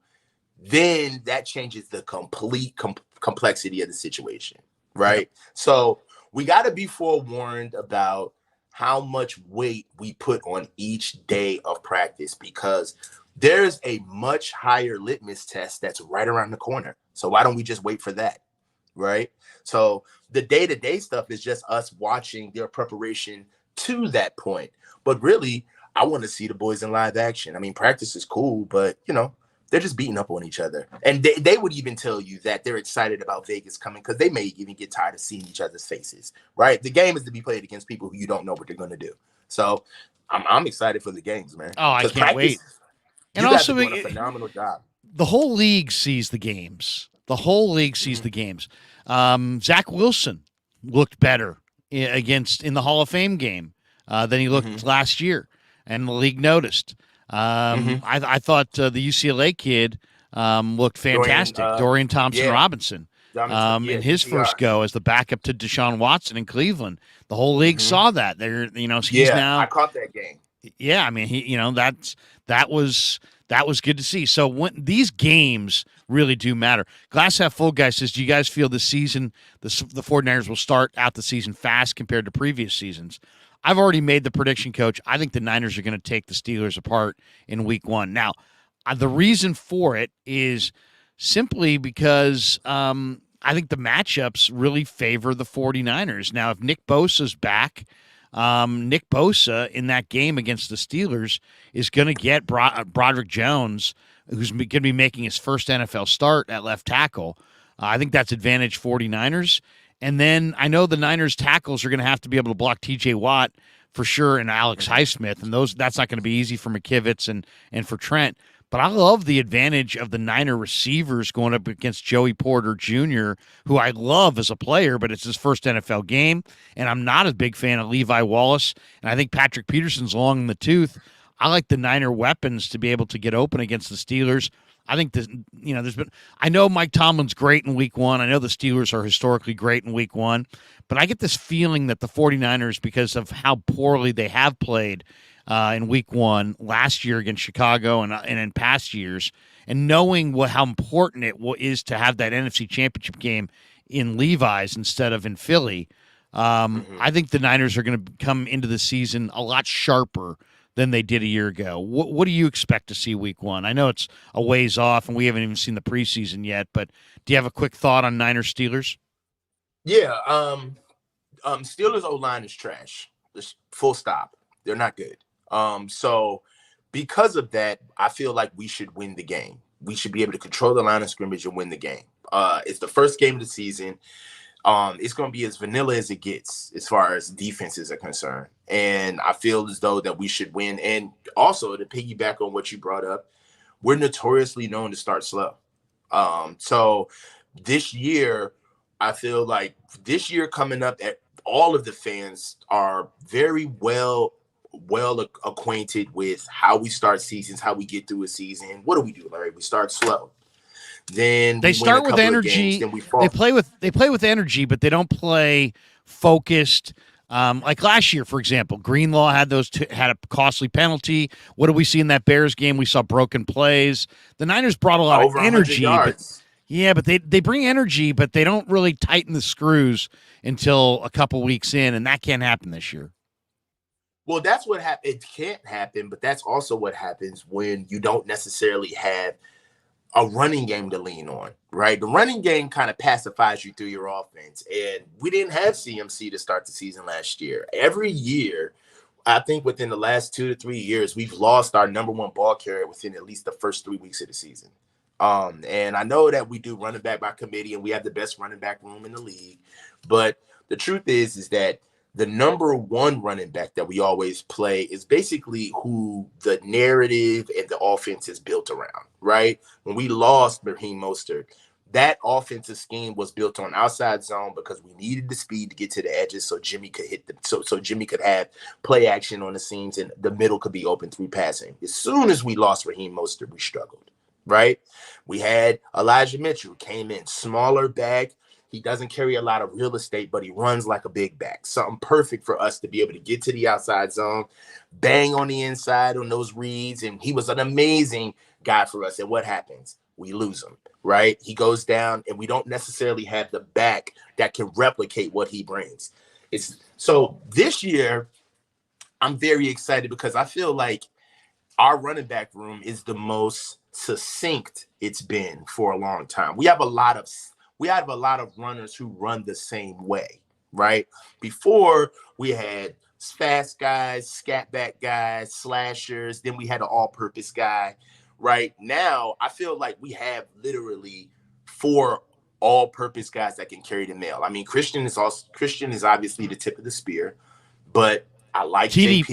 then that changes the complete complexity of the situation, right? Yep. So we got to be forewarned about how much weight we put on each day of practice because there's a much higher litmus test that's right around the corner. So why don't we just wait for that, right? So the day-to-day stuff is just us watching their preparation to that point. But really, I want to see the boys in live action. I mean, practice is cool, but, they're just beating up on each other. And they would even tell you that they're excited about Vegas coming because they may even get tired of seeing each other's faces, right? The game is to be played against people who you don't know what they're going to do. So I'm excited for the games, man. Oh, I can't wait. And also, doing a phenomenal job. The whole league sees the games. The games. Zach Wilson looked better in the Hall of Fame game than he looked last year, and the league noticed. I thought the UCLA kid looked fantastic. Dorian Thompson-Robinson. In his first go as the backup to Deshaun Watson in Cleveland. The whole league saw that. He's now. I caught that game. Yeah, I mean, that was good to see. So when these games really do matter. Glass Half Full guy says, do you guys feel this season the 49ers will start out the season fast compared to previous seasons? I've already made the prediction, Coach. I think the Niners are going to take the Steelers apart in week 1. Now, the reason for it is simply because I think the matchups really favor the 49ers. Now, if Nick Bosa's back, Nick Bosa in that game against the Steelers is going to get Broderick Jones, who's going to be making his first NFL start at left tackle. I think that's advantage 49ers. And then I know the Niners tackles are going to have to be able to block TJ Watt for sure and Alex Highsmith. And that's not going to be easy for McKivitz and for Trent. But I love the advantage of the Niner receivers going up against Joey Porter Jr., who I love as a player, but it's his first NFL game. And I'm not a big fan of Levi Wallace. And I think Patrick Peterson's long in the tooth. I like the Niner weapons to be able to get open against the Steelers. I think I know Mike Tomlin's great in week 1. I know the Steelers are historically great in week 1, but I get this feeling that the 49ers, because of how poorly they have played in week 1 last year against Chicago and in past years, and knowing how important it is to have that NFC Championship game in Levi's instead of in Philly, I think the Niners are going to come into the season a lot sharper than they did a year ago. What do you expect to see week 1? I know it's a ways off, and we haven't even seen the preseason yet, but do you have a quick thought on Niners-Steelers? Yeah, Steelers O-line is trash. Just full stop. They're not good. So because of that, I feel like we should win the game. We should be able to control the line of scrimmage and win the game. It's the first game of the season. It's going to be as vanilla as it gets as far as defenses are concerned. And I feel as though that we should win. And also, to piggyback on what you brought up, we're notoriously known to start slow. So this year, I feel like this year coming up, all of the fans are very well acquainted with how we start seasons, how we get through a season. What do, Larry? We start slow. Then they start with energy. Games, then we fall. They play with energy, but they don't play focused. Like last year, for example, Greenlaw had had a costly penalty. What did we see in that Bears game? We saw broken plays. The Niners brought a lot of energy. But they bring energy, but they don't really tighten the screws until a couple weeks in, and that can't happen this year. Well, that's what happened. It can't happen, but that's also what happens when you don't necessarily have a running game to lean on, right? The running game kind of pacifies you through your offense. And we didn't have CMC to start the season last year. Every year, I think within the last 2 to 3 years, we've lost our number one ball carrier within at least the first 3 weeks of the season. And I know that we do running back by committee and we have the best running back room in the league. But the truth is that the number one running back that we always play is basically who the narrative and the offense is built around, right? When we lost Raheem Mostert, that offensive scheme was built on outside zone because we needed the speed to get to the edges so Jimmy could hit them, so Jimmy could have play action on the seams and the middle could be open through passing. As soon as we lost Raheem Mostert, we struggled, right? We had Elijah Mitchell, came in, smaller back. He doesn't carry a lot of real estate, but he runs like a big back. Something perfect for us to be able to get to the outside zone, bang on the inside on those reads. And he was an amazing guy for us. And what happens? We lose him, right? He goes down and we don't necessarily have the back that can replicate what he brings. So this year, I'm very excited because I feel like our running back room is the most succinct it's been for a long time. We have a lot of runners who run the same way, right? Before, we had fast guys, scat back guys, slashers. Then we had an all-purpose guy, right? Now, I feel like we have literally 4 all-purpose guys that can carry the mail. I mean, Christian is obviously the tip of the spear, but I like JP.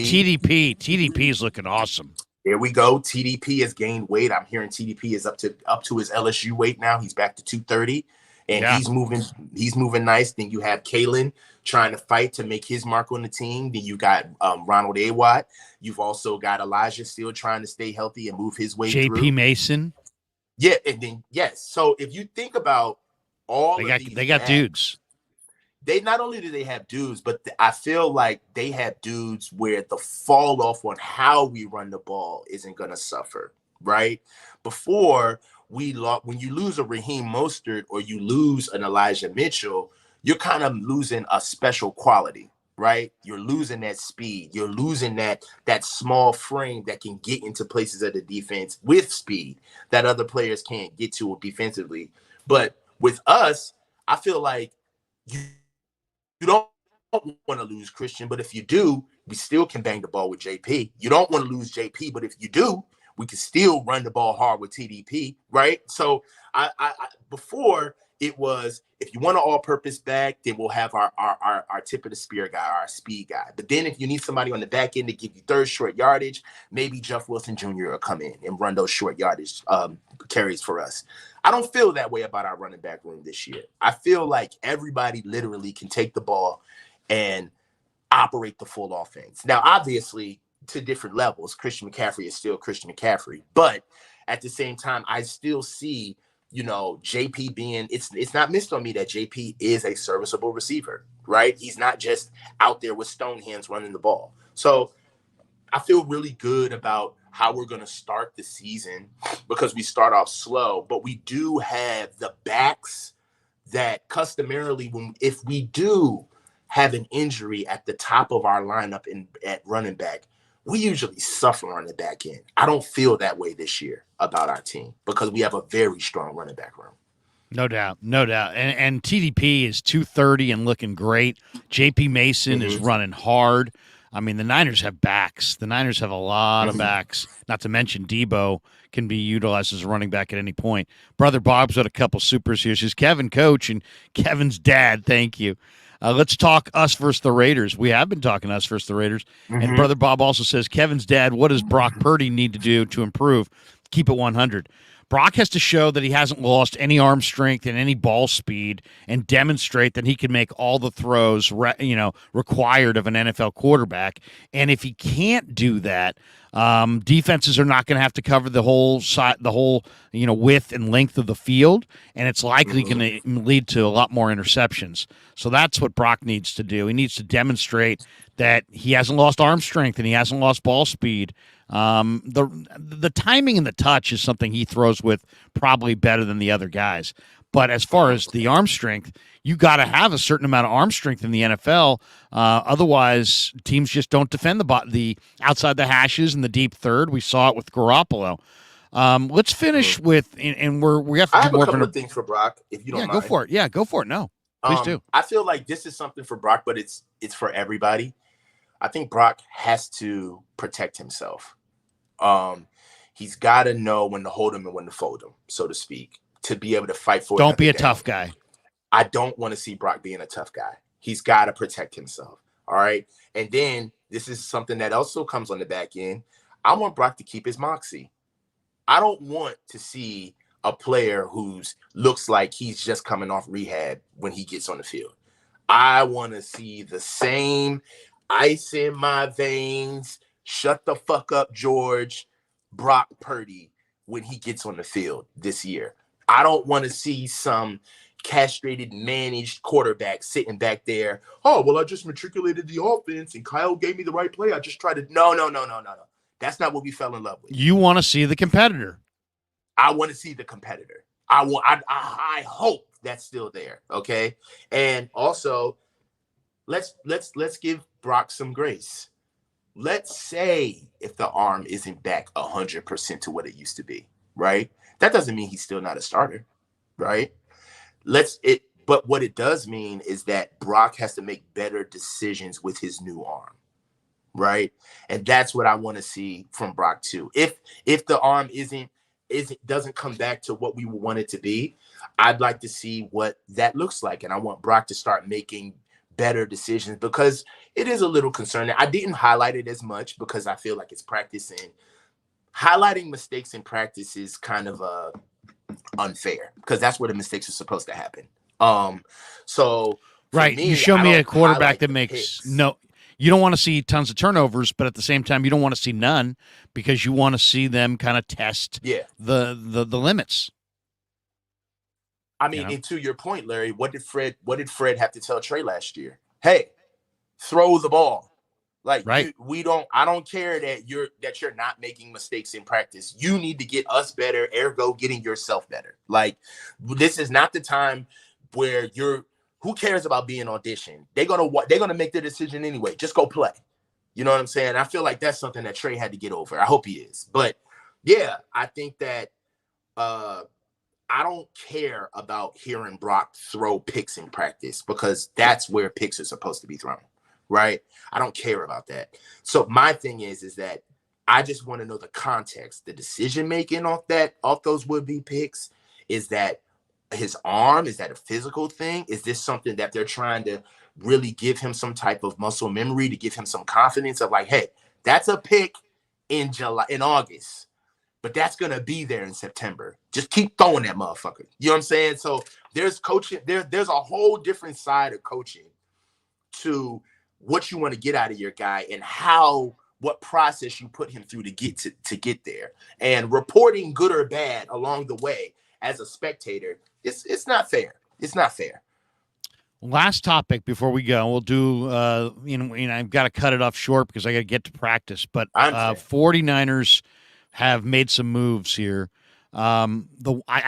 TDP is looking awesome. There we go. TDP has gained weight. I'm hearing TDP is up to his LSU weight now. He's back to 230. And he's moving nice. Then you have Kalen trying to fight to make his mark on the team. Then you got Ronald Awatt. You've also got Elijah still trying to stay healthy and move his way through. JP Mason. Yeah, and then yes. So if you think about they got dudes. They not only do they have dudes, but I feel like they have dudes where the fall off on how we run the ball isn't going to suffer, right? Before, when you lose a Raheem Mostert or you lose an Elijah Mitchell, you're kind of losing a special quality, right? You're losing that speed. You're losing that small frame that can get into places of the defense with speed that other players can't get to defensively. But with us, I feel like you don't want to lose Christian, but if you do, we still can bang the ball with JP. You don't want to lose JP, but if you do, we can still run the ball hard with TDP, right? So I before it was, if you want an all-purpose back, then we'll have our tip of the spear guy, our speed guy. But then if you need somebody on the back end to give you third short yardage, maybe Jeff Wilson Jr. will come in and run those short yardage carries for us. I don't feel that way about our running back room this year. I feel like everybody literally can take the ball and operate the full offense. Now, obviously, to different levels, Christian McCaffrey is still Christian McCaffrey. But at the same time, I still see, JP being, it's not missed on me that JP is a serviceable receiver, right? He's not just out there with stone hands running the ball. So I feel really good about how we're going to start the season because we start off slow, but we do have the backs that customarily, if we do have an injury at the top of our lineup at running back, we usually suffer on the back end. I don't feel that way this year about our team because we have a very strong running back room. No doubt. And TDP is 230 and looking great. JP Mason is running hard. I mean, the Niners have backs. The Niners have a lot of backs, not to mention Debo can be utilized as a running back at any point. Brother Bob's got a couple supers here. Says Kevin, coach, and Kevin's dad. Thank you. Let's talk us versus the Raiders. We have been talking us versus the Raiders. And Brother Bob also says, Kevin's dad, what does Brock Purdy need to do to improve? Keep it 100. Brock has to show that he hasn't lost any arm strength and any ball speed and demonstrate that he can make all the throws, required of an NFL quarterback. And if he can't do that, defenses are not going to have to cover the whole width and length of the field, and it's likely going to lead to a lot more interceptions. So that's what Brock needs to do. He needs to demonstrate that he hasn't lost arm strength and he hasn't lost ball speed. The timing and the touch is something he throws with probably better than the other guys. But as far as the arm strength, you got to have a certain amount of arm strength in the NFL. Otherwise, teams just don't defend the outside the hashes and the deep third. We saw it with Garoppolo. Let's finish with, and we have to I do have a more couple of things for Brock, if you don't mind. Go for it. Yeah, go for it. No, please do. I feel like this is something for Brock, but it's for everybody. I think Brock has to protect himself. He's got to know when to hold him and when to fold him, so to speak, to be able to fight for. Don't be a tough guy. I don't want to see Brock being a tough guy. He's got to protect himself. All right. And then this is something that also comes on the back end. I want Brock to keep his moxie. I don't want to see a player who's looks like he's just coming off rehab when he gets on the field. I want to see the same ice in my veins, shut the fuck up, George, Brock Purdy when he gets on the field this year. I don't want to see some castrated, managed quarterback sitting back there. Oh, well, I just matriculated the offense and Kyle gave me the right play. I just tried to. No. That's not what we fell in love with. You want to see the competitor. I want to see the competitor. I hope that's still there. Okay. And also, let's give Brock some grace. Let's say if the arm isn't back 100% to what it used to be, right? That doesn't mean he's still not a starter, right? But what it does mean is that Brock has to make better decisions with his new arm, right? And that's what I want to see from Brock too. If the arm doesn't come back to what we want it to be, I'd like to see what that looks like, and I want Brock to start making better decisions because it is a little concerning. I didn't highlight it as much because I feel like it's practice, and highlighting mistakes in practice is kind of unfair because that's where the mistakes are supposed to happen. So right, me, you show me a quarterback that makes you don't want to see tons of turnovers, but at the same time, you don't want to see none because you want to see them kind of test the limits. I mean, and to your point, Larry, what did Fred have to tell Trey last year? Hey, throw the ball. Like, right. I don't care that you're not making mistakes in practice. You need to get us better, ergo getting yourself better. Like, this is not the time where who cares about being auditioned? They're gonna make their decision anyway. Just go play. You know what I'm saying? I feel like that's something that Trey had to get over. I hope he is. But yeah, I think that I don't care about hearing Brock throw picks in practice because that's where picks are supposed to be thrown, right? I don't care about that. So my thing is that I just want to know the context, the decision-making off those would-be picks. Is that his arm? Is that a physical thing? Is this something that they're trying to really give him some type of muscle memory to give him some confidence of like, hey, that's a pick in August. But that's going to be there in September. Just keep throwing that motherfucker. You know what I'm saying? So there's coaching. There's a whole different side of coaching to what you want to get out of your guy and what process you put him through to get there. And reporting good or bad along the way as a spectator, it's not fair. It's not fair. Last topic before we go, we'll do, I've got to cut it off short because I got to get to practice. But 49ers have made some moves here. I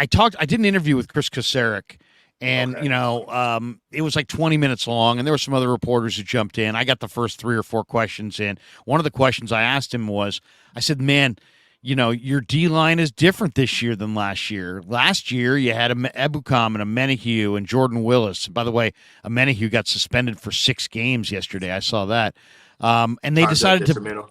did an interview with Chris Kasarik, and it was like 20 minutes long, and there were some other reporters who jumped in. I got the first 3 or 4 questions in. One of the questions I asked him was, I said, man, your D-line is different this year than last year. Last year, you had Ebukam and Amenahue and Jordan Willis. By the way, Amenahue got suspended for 6 games yesterday. I saw that. And they decided to Detrimental.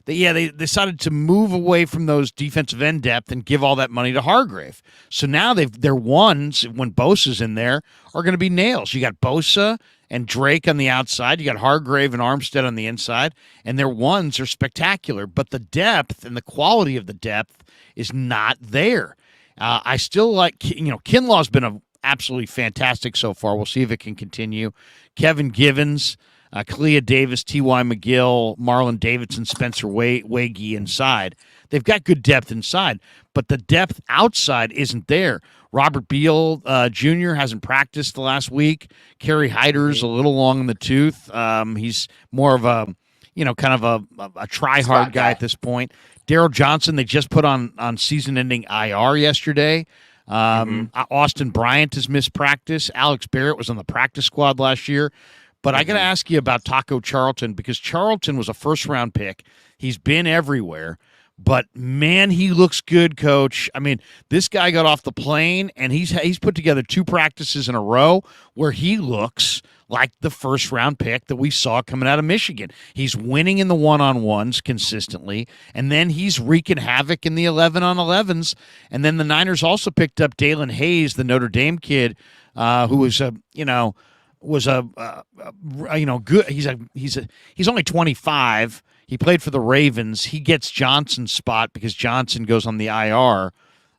they decided to move away from those defensive end depth and give all that money to Hargrave. So now their ones, when Bosa's in there, are going to be nails. You got Bosa and Drake on the outside. You got Hargrave and Armstead on the inside, and their ones are spectacular. But the depth and the quality of the depth is not there. I still like, Kinlaw's been absolutely fantastic so far. We'll see if it can continue. Kevin Givens, Kalia Davis, T.Y. McGill, Marlon Davidson, Spencer Wagee inside. They've got good depth inside, but the depth outside isn't there. Robert Beal Jr. hasn't practiced the last week. Kerry Hyder's a little long in the tooth. He's more of a, kind of a try-hard guy at this point. Daryl Johnson, they just put on season-ending IR yesterday. Austin Bryant has missed practice. Alex Barrett was on the practice squad last year. But I got to ask you about Taco Charlton, because Charlton was a first-round pick. He's been everywhere. But, man, he looks good, Coach. I mean, this guy got off the plane, and he's put together 2 practices in a row where he looks like the first-round pick that we saw coming out of Michigan. He's winning in the one-on-ones consistently, and then he's wreaking havoc in the 11-on-11s. And then the Niners also picked up Dalen Hayes, the Notre Dame kid, who was good. He's only 25. He played for the Ravens. He gets Johnson's spot because Johnson goes on the IR.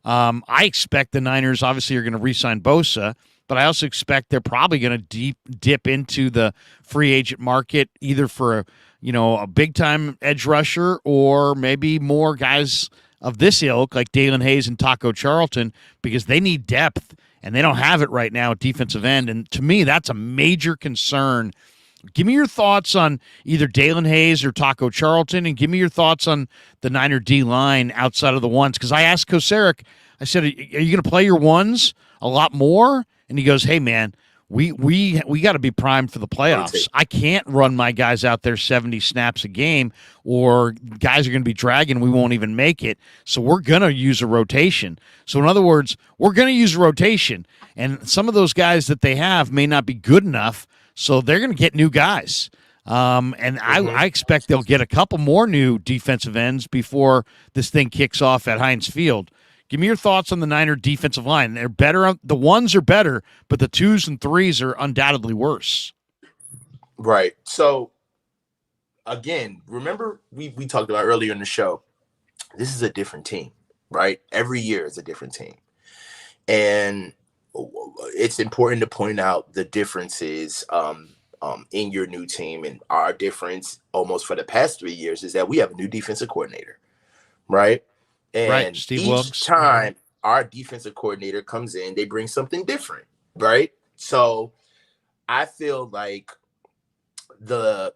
I expect the Niners obviously are going to re-sign Bosa, but I also expect they're probably going to dip into the free agent market either for a big-time edge rusher or maybe more guys of this ilk like Dalen Hayes and Taco Charlton, because they need depth. And they don't have it right now at defensive end. And to me, that's a major concern. Give me your thoughts on either Dalen Hayes or Taco Charlton, and give me your thoughts on the Niner D-line outside of the ones. Because I asked Kosaric, I said, are you going to play your ones a lot more? And he goes, hey, man, we got to be primed for the playoffs. I can't run my guys out there 70 snaps a game, or guys are going to be dragging. We won't even make it. So we're going to use a rotation. So in other words, we're going to use a rotation, and some of those guys that they have may not be good enough. So they're going to get new guys. I expect they'll get a couple more new defensive ends before this thing kicks off at Heinz Field. Give me your thoughts on the Niner defensive line. They're better. The ones are better, but the 2s and 3s are undoubtedly worse. Right. So, again, remember we talked about earlier in the show, this is a different team, right? Every year is a different team. And it's important to point out the differences in your new team. And our difference almost for the past 3 years is that we have a new defensive coordinator, right? And each time our defensive coordinator comes in, they bring something different, right? So I feel like the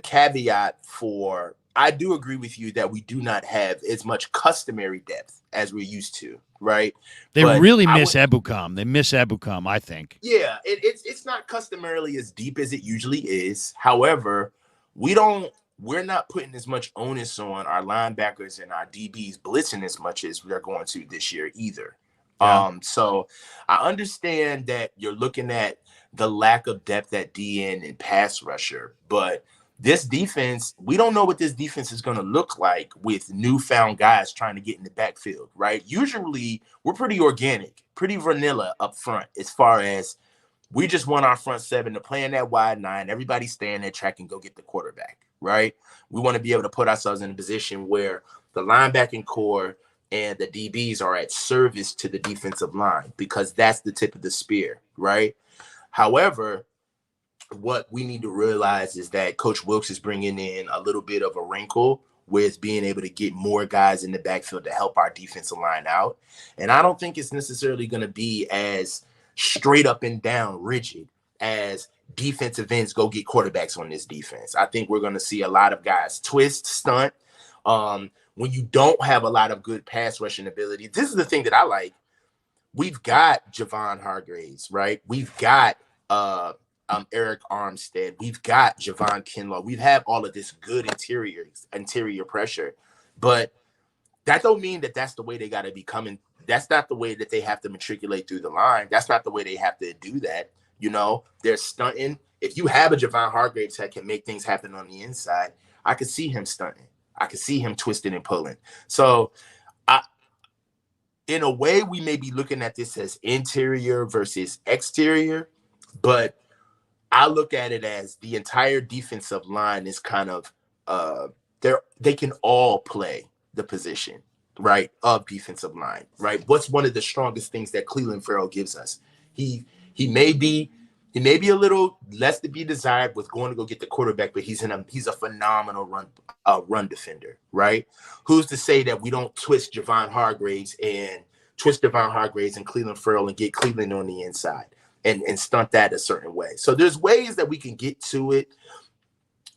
caveat for, I do agree with you that we do not have as much customary depth as we're used to, right? They really miss Ebukam. They miss Ebukam, I think. Yeah, it's not customarily as deep as it usually is. However, we're not putting as much onus on our linebackers and our DBs blitzing as much as they're going to this year either. Yeah. So I understand that you're looking at the lack of depth at DN and pass rusher, but this defense, we don't know what this defense is going to look like with newfound guys trying to get in the backfield, right? Usually we're pretty organic, pretty vanilla up front as far as we just want our front 7 to play in that wide 9. Everybody stay in their track and go get the quarterback, right? We want to be able to put ourselves in a position where the linebacking core and the DBs are at service to the defensive line, because that's the tip of the spear, right? However, what we need to realize is that Coach Wilkes is bringing in a little bit of a wrinkle with being able to get more guys in the backfield to help our defensive line out. And I don't think it's necessarily going to be as straight up and down rigid as defensive ends go get quarterbacks on this defense. I think we're going to see a lot of guys twist, stunt. When you don't have a lot of good pass rushing ability, this is the thing that I like. We've got Javon Hargraves, right? We've got Eric Armstead. We've got Javon Kinlaw. We have all of this good interior pressure, but that don't mean that that's the way they got to be coming. That's not the way that they have to matriculate through the line. That's not the way they have to do that. You know, they're stunting if you have a Javon Hargraves that can make things happen on the inside, I could see him stunting. I could see him twisting and pulling. So in a way, we may be looking at this as interior versus exterior, but I look at it as the entire defensive line is kind of they can all play the position, right, of defensive line, right? What's one of the strongest things that Cleveland Farrell gives us? He may be a little less to be desired with going to go get the quarterback, but he's a phenomenal run defender, right? Who's to say that we don't twist Javon Hargraves and Cleveland Farrell and get Cleveland on the inside and stunt that a certain way? So there's ways that we can get to it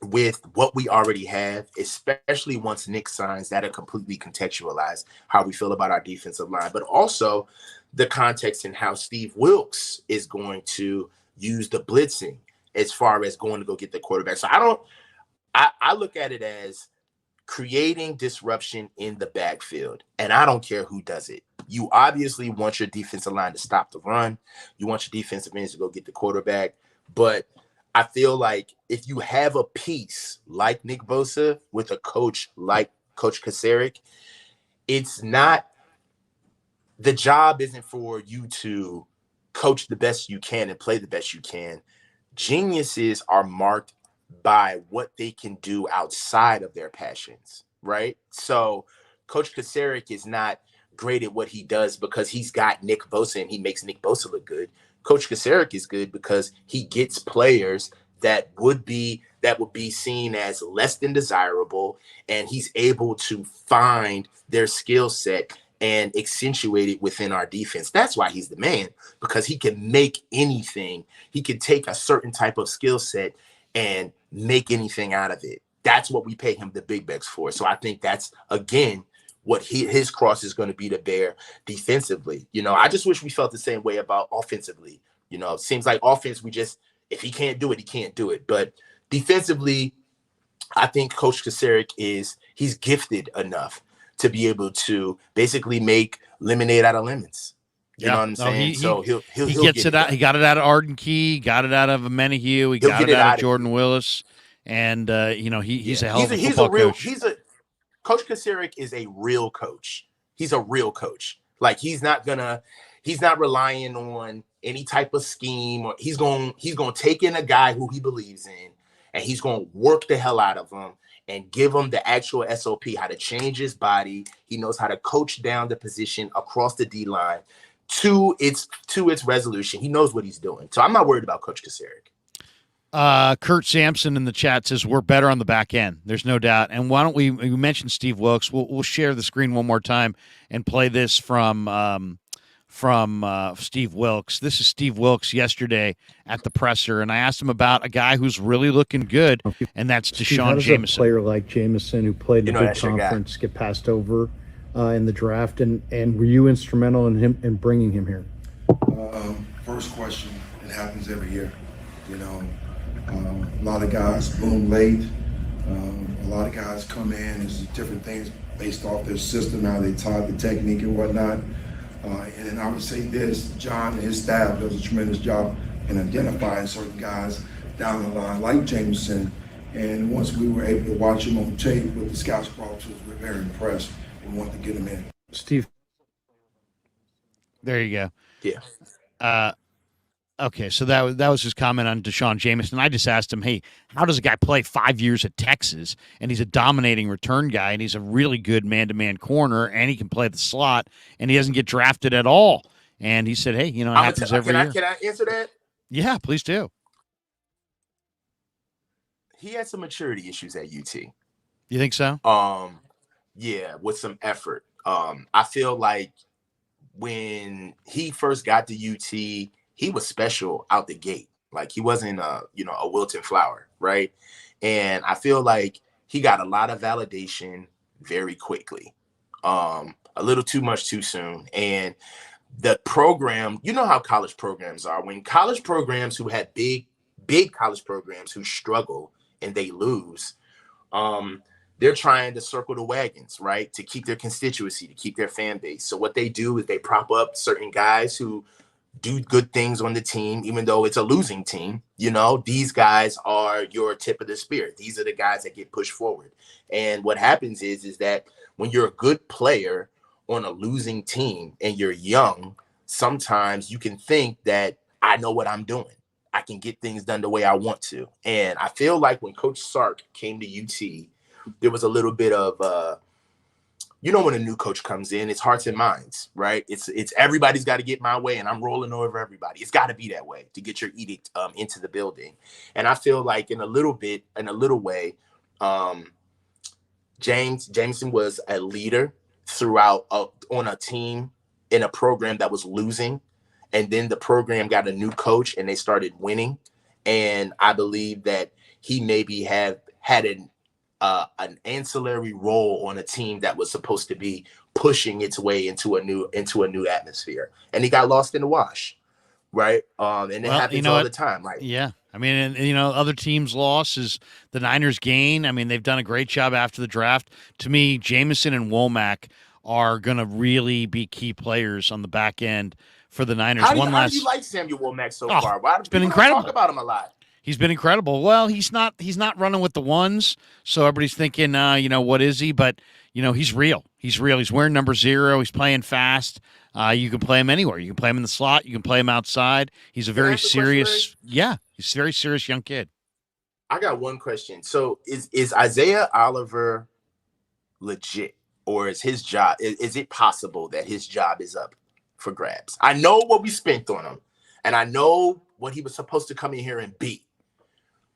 with what we already have, especially once Nick signs, that are completely contextualize how we feel about our defensive line, but also the context in how Steve Wilks is going to use the blitzing as far as going to go get the quarterback. So I look at it as creating disruption in the backfield, and I don't care who does it. You obviously want your defensive line to stop the run. You want your defensive ends to go get the quarterback, but I feel like if you have a piece like Nick Bosa with a coach like Coach Kasarik, it's not – the job isn't for you to coach the best you can and play the best you can. Geniuses are marked by what they can do outside of their passions, right? So Coach Kasarik is not great at what he does because he's got Nick Bosa and he makes Nick Bosa look good. Coach Kasarik is good because he gets players that would be seen as less than desirable, and he's able to find their skill set and accentuate it within our defense. That's why he's the man, because he can make anything. He can take a certain type of skill set and make anything out of it. That's what we pay him the big bucks for. So I think that's, again, what his cross is going to be to bear defensively. I just wish we felt the same way about offensively. It seems like offense, if he can't do it, he can't do it. But defensively, I think Coach Kasarik he's gifted enough to be able to basically make lemonade out of lemons. You know what I'm saying? He gets it out. He got it out of Arden Key, got it out of Menahue, he got it out of Jordan Willis, and he's a hell of a football coach. Coach Kasarik is a real coach. He's a real coach. Like he's not relying on any type of scheme, or he's going to take in a guy who he believes in, and he's going to work the hell out of him and give him the actual SOP, how to change his body. He knows how to coach down the position across the D line to its resolution. He knows what he's doing. So I'm not worried about Coach Kasarik. Kurt Sampson in the chat says we're better on the back end. There's no doubt. And why don't we mentioned Steve Wilks? We'll share the screen one more time and play this from Steve Wilks. This is Steve Wilks yesterday at the presser, and I asked him about a guy who's really looking good, and that's Deshaun Jameson. A player like Jameson who played in a big conference get passed over in the draft, and were you instrumental in bringing him here? First question, it happens every year. A lot of guys boom late. A lot of guys come in. There's different things based off their system, how they taught the technique and whatnot. And I would say this, John and his staff does a tremendous job in identifying certain guys down the line, like Jameson. And once we were able to watch him on tape with the scouts brought to us, we were very impressed and wanted to get him in. Steve. There you go. Yeah. Okay, so that was his comment on Deshaun Jameson. I just asked him, hey, how does a guy play 5 years at Texas, and he's a dominating return guy, and he's a really good man-to-man corner, and he can play the slot, and he doesn't get drafted at all? And he said, hey, it happens every year. Can I answer that? Yeah, please do. He had some maturity issues at UT. You think so? Yeah, with some effort. I feel like when he first got to UT, he was special out the gate. Like he wasn't a wilting flower, right? And I feel like he got a lot of validation very quickly. A little too much too soon. And the program, how college programs are. When college programs who had big college programs who struggle and they lose, they're trying to circle the wagons, right? To keep their constituency, to keep their fan base. So what they do is they prop up certain guys who do good things on the team, even though it's a losing team. You know, these guys are your tip of the spear. These are the guys that get pushed forward. And what happens is that when you're a good player on a losing team and you're young, sometimes you can think that I know what I'm doing. I can get things done the way I want to. And I feel like when Coach Sark came to UT, there was a little bit of, when a new coach comes in, it's hearts and minds, right? It's everybody's got to get my way, and I'm rolling over everybody. It's got to be that way to get your edict into the building. And I feel like in a little way, Jameson was a leader throughout on a team in a program that was losing. And then the program got a new coach and they started winning. And I believe that he maybe had an ancillary role on a team that was supposed to be pushing its way into a new atmosphere. And he got lost in the wash. Right. And it happens all the time. Like, yeah. I mean, and other teams' loss is the Niners' gain. I mean, they've done a great job after the draft. To me, Jameson and Womack are going to really be key players on the back end for the Niners. How do you like Samuel Womack so far? Why it's been incredible. Talk about him a lot. He's been incredible. Well, he's not running with the ones, so everybody's thinking, what is he? But he's real. He's real. He's wearing number 0. He's playing fast. You can play him anywhere. You can play him in the slot. You can play him outside. He's a very serious, he's a very serious young kid. I got one question. So is Isaiah Oliver legit, or is his job? Is it possible that his job is up for grabs? I know what we spent on him, and I know what he was supposed to come in here and be.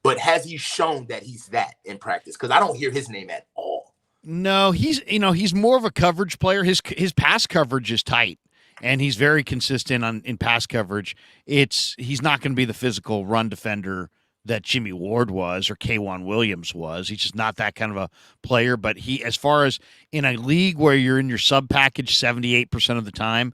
But has he shown that he's that in practice? Because I don't hear his name at all. No, he's more of a coverage player. His pass coverage is tight, and he's very consistent in pass coverage. He's not going to be the physical run defender that Jimmy Ward was or K'Wan Williams was. He's just not that kind of a player. But as far as in a league where you're in your sub package 78% of the time,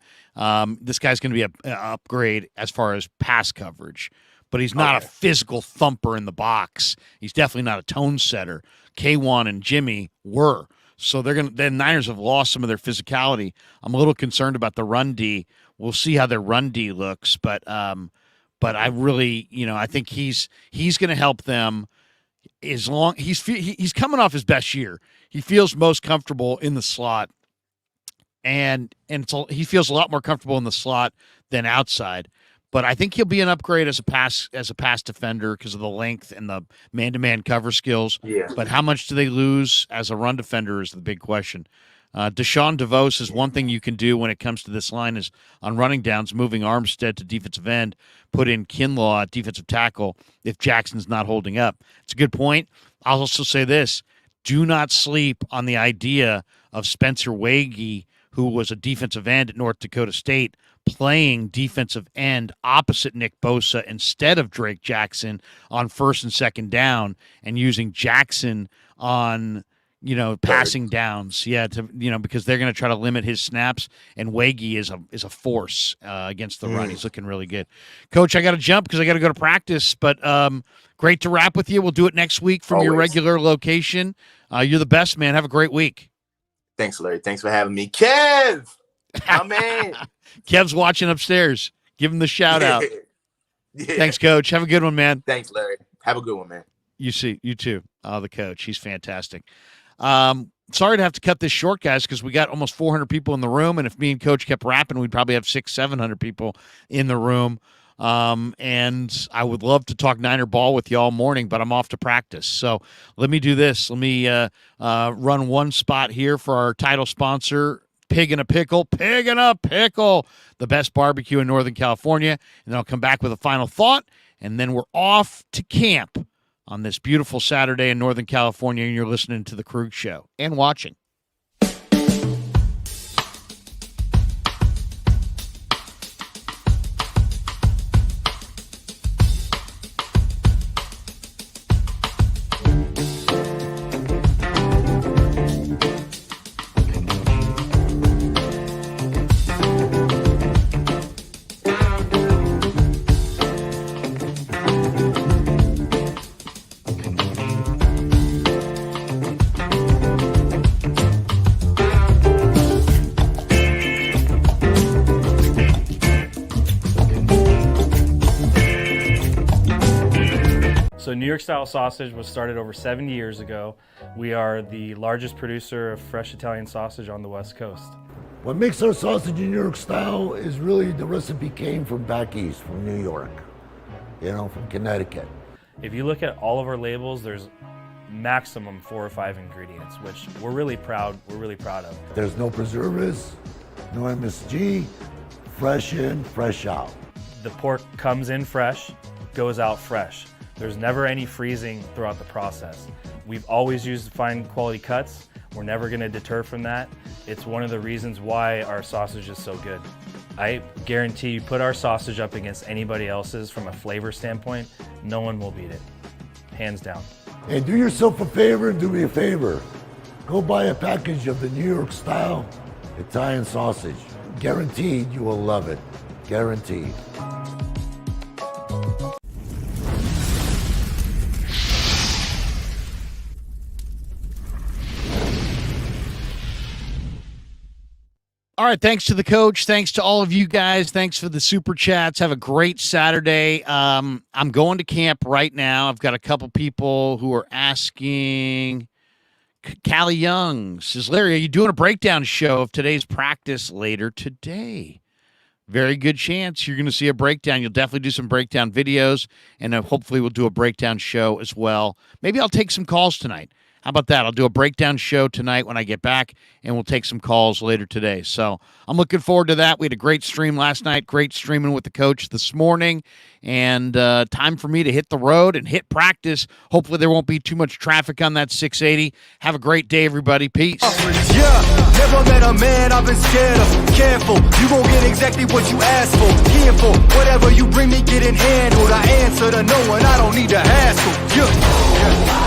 this guy's going to be an upgrade as far as pass coverage. But he's not a physical thumper in the box. He's definitely not a tone setter. K'Wan and Jimmy were. So the Niners have lost some of their physicality. I'm a little concerned about the run D. We'll see how their run D looks, but I really, I think he's going to help them as long he's coming off his best year. He feels most comfortable in the slot, and he feels a lot more comfortable in the slot than outside. But I think he'll be an upgrade as a pass defender because of the length and the man-to-man cover skills. Yeah. But how much do they lose as a run defender is the big question. Deshaun DeVos is one thing you can do when it comes to this line is on running downs, moving Armstead to defensive end, put in Kinlaw at defensive tackle if Jackson's not holding up. It's a good point. I'll also say this. Do not sleep on the idea of Spencer Wagee, who was a defensive end at North Dakota State, playing defensive end opposite Nick Bosa instead of Drake Jackson on first and second down and using Jackson on, passing downs. Yeah, because they're going to try to limit his snaps, and Wagee is a force against the run. He's looking really good. Coach, I got to jump because I got to go to practice, but great to wrap with you. We'll do it next week from your regular location. You're the best, man. Have a great week. Thanks, Larry. Thanks for having me. Kev, my man. Kev's watching upstairs. Give him the shout out. Yeah. Thanks, Coach. Have a good one, man. Thanks, Larry. Have a good one, man. You too. The coach. He's fantastic. Sorry to have to cut this short, guys, because we got almost 400 people in the room, and if me and Coach kept rapping, we'd probably have 600-700 people in the room. And I would love to talk Niner ball with you all morning, but I'm off to practice. So let me do this. Let me run one spot here for our title sponsor, Pig and a Pickle. Pig and a Pickle, the best barbecue in Northern California. And then I'll come back with a final thought, and then we're off to camp on this beautiful Saturday in Northern California, and you're listening to The Krueg Show and watching. New York style sausage was started over 70 years ago. We are the largest producer of fresh Italian sausage on the West Coast. What makes our sausage in New York style is really the recipe came from back east, from New York, from Connecticut. If you look at all of our labels, there's maximum 4 or 5 ingredients, which we're really proud of. There's no preservatives, no MSG, fresh in, fresh out. The pork comes in fresh, goes out fresh. There's never any freezing throughout the process. We've always used fine quality cuts. We're never gonna deter from that. It's one of the reasons why our sausage is so good. I guarantee you put our sausage up against anybody else's from a flavor standpoint, no one will beat it, hands down. And do yourself a favor and do me a favor. Go buy a package of the New York style Italian sausage. Guaranteed you will love it, guaranteed. All right, thanks to the coach. Thanks to all of you guys. Thanks for the super chats. Have a great Saturday. I'm going to camp right now. I've got a couple people who are asking. Callie Young says, Larry, are you doing a breakdown show of today's practice later today? Very good chance you're going to see a breakdown. You'll definitely do some breakdown videos, and hopefully we'll do a breakdown show as well. Maybe I'll take some calls tonight. How about that? I'll do a breakdown show tonight when I get back, and we'll take some calls later today. So I'm looking forward to that. We had a great stream last night, great streaming with the coach this morning, and time for me to hit the road and hit practice. Hopefully there won't be too much traffic on that 680. Have a great day, everybody. Peace. Yeah, never met a man I've been scared of. Careful, you gon' get exactly what you asked for. Here for whatever you bring me, getting handled. I answer to no one, I don't need to hassle. Yeah.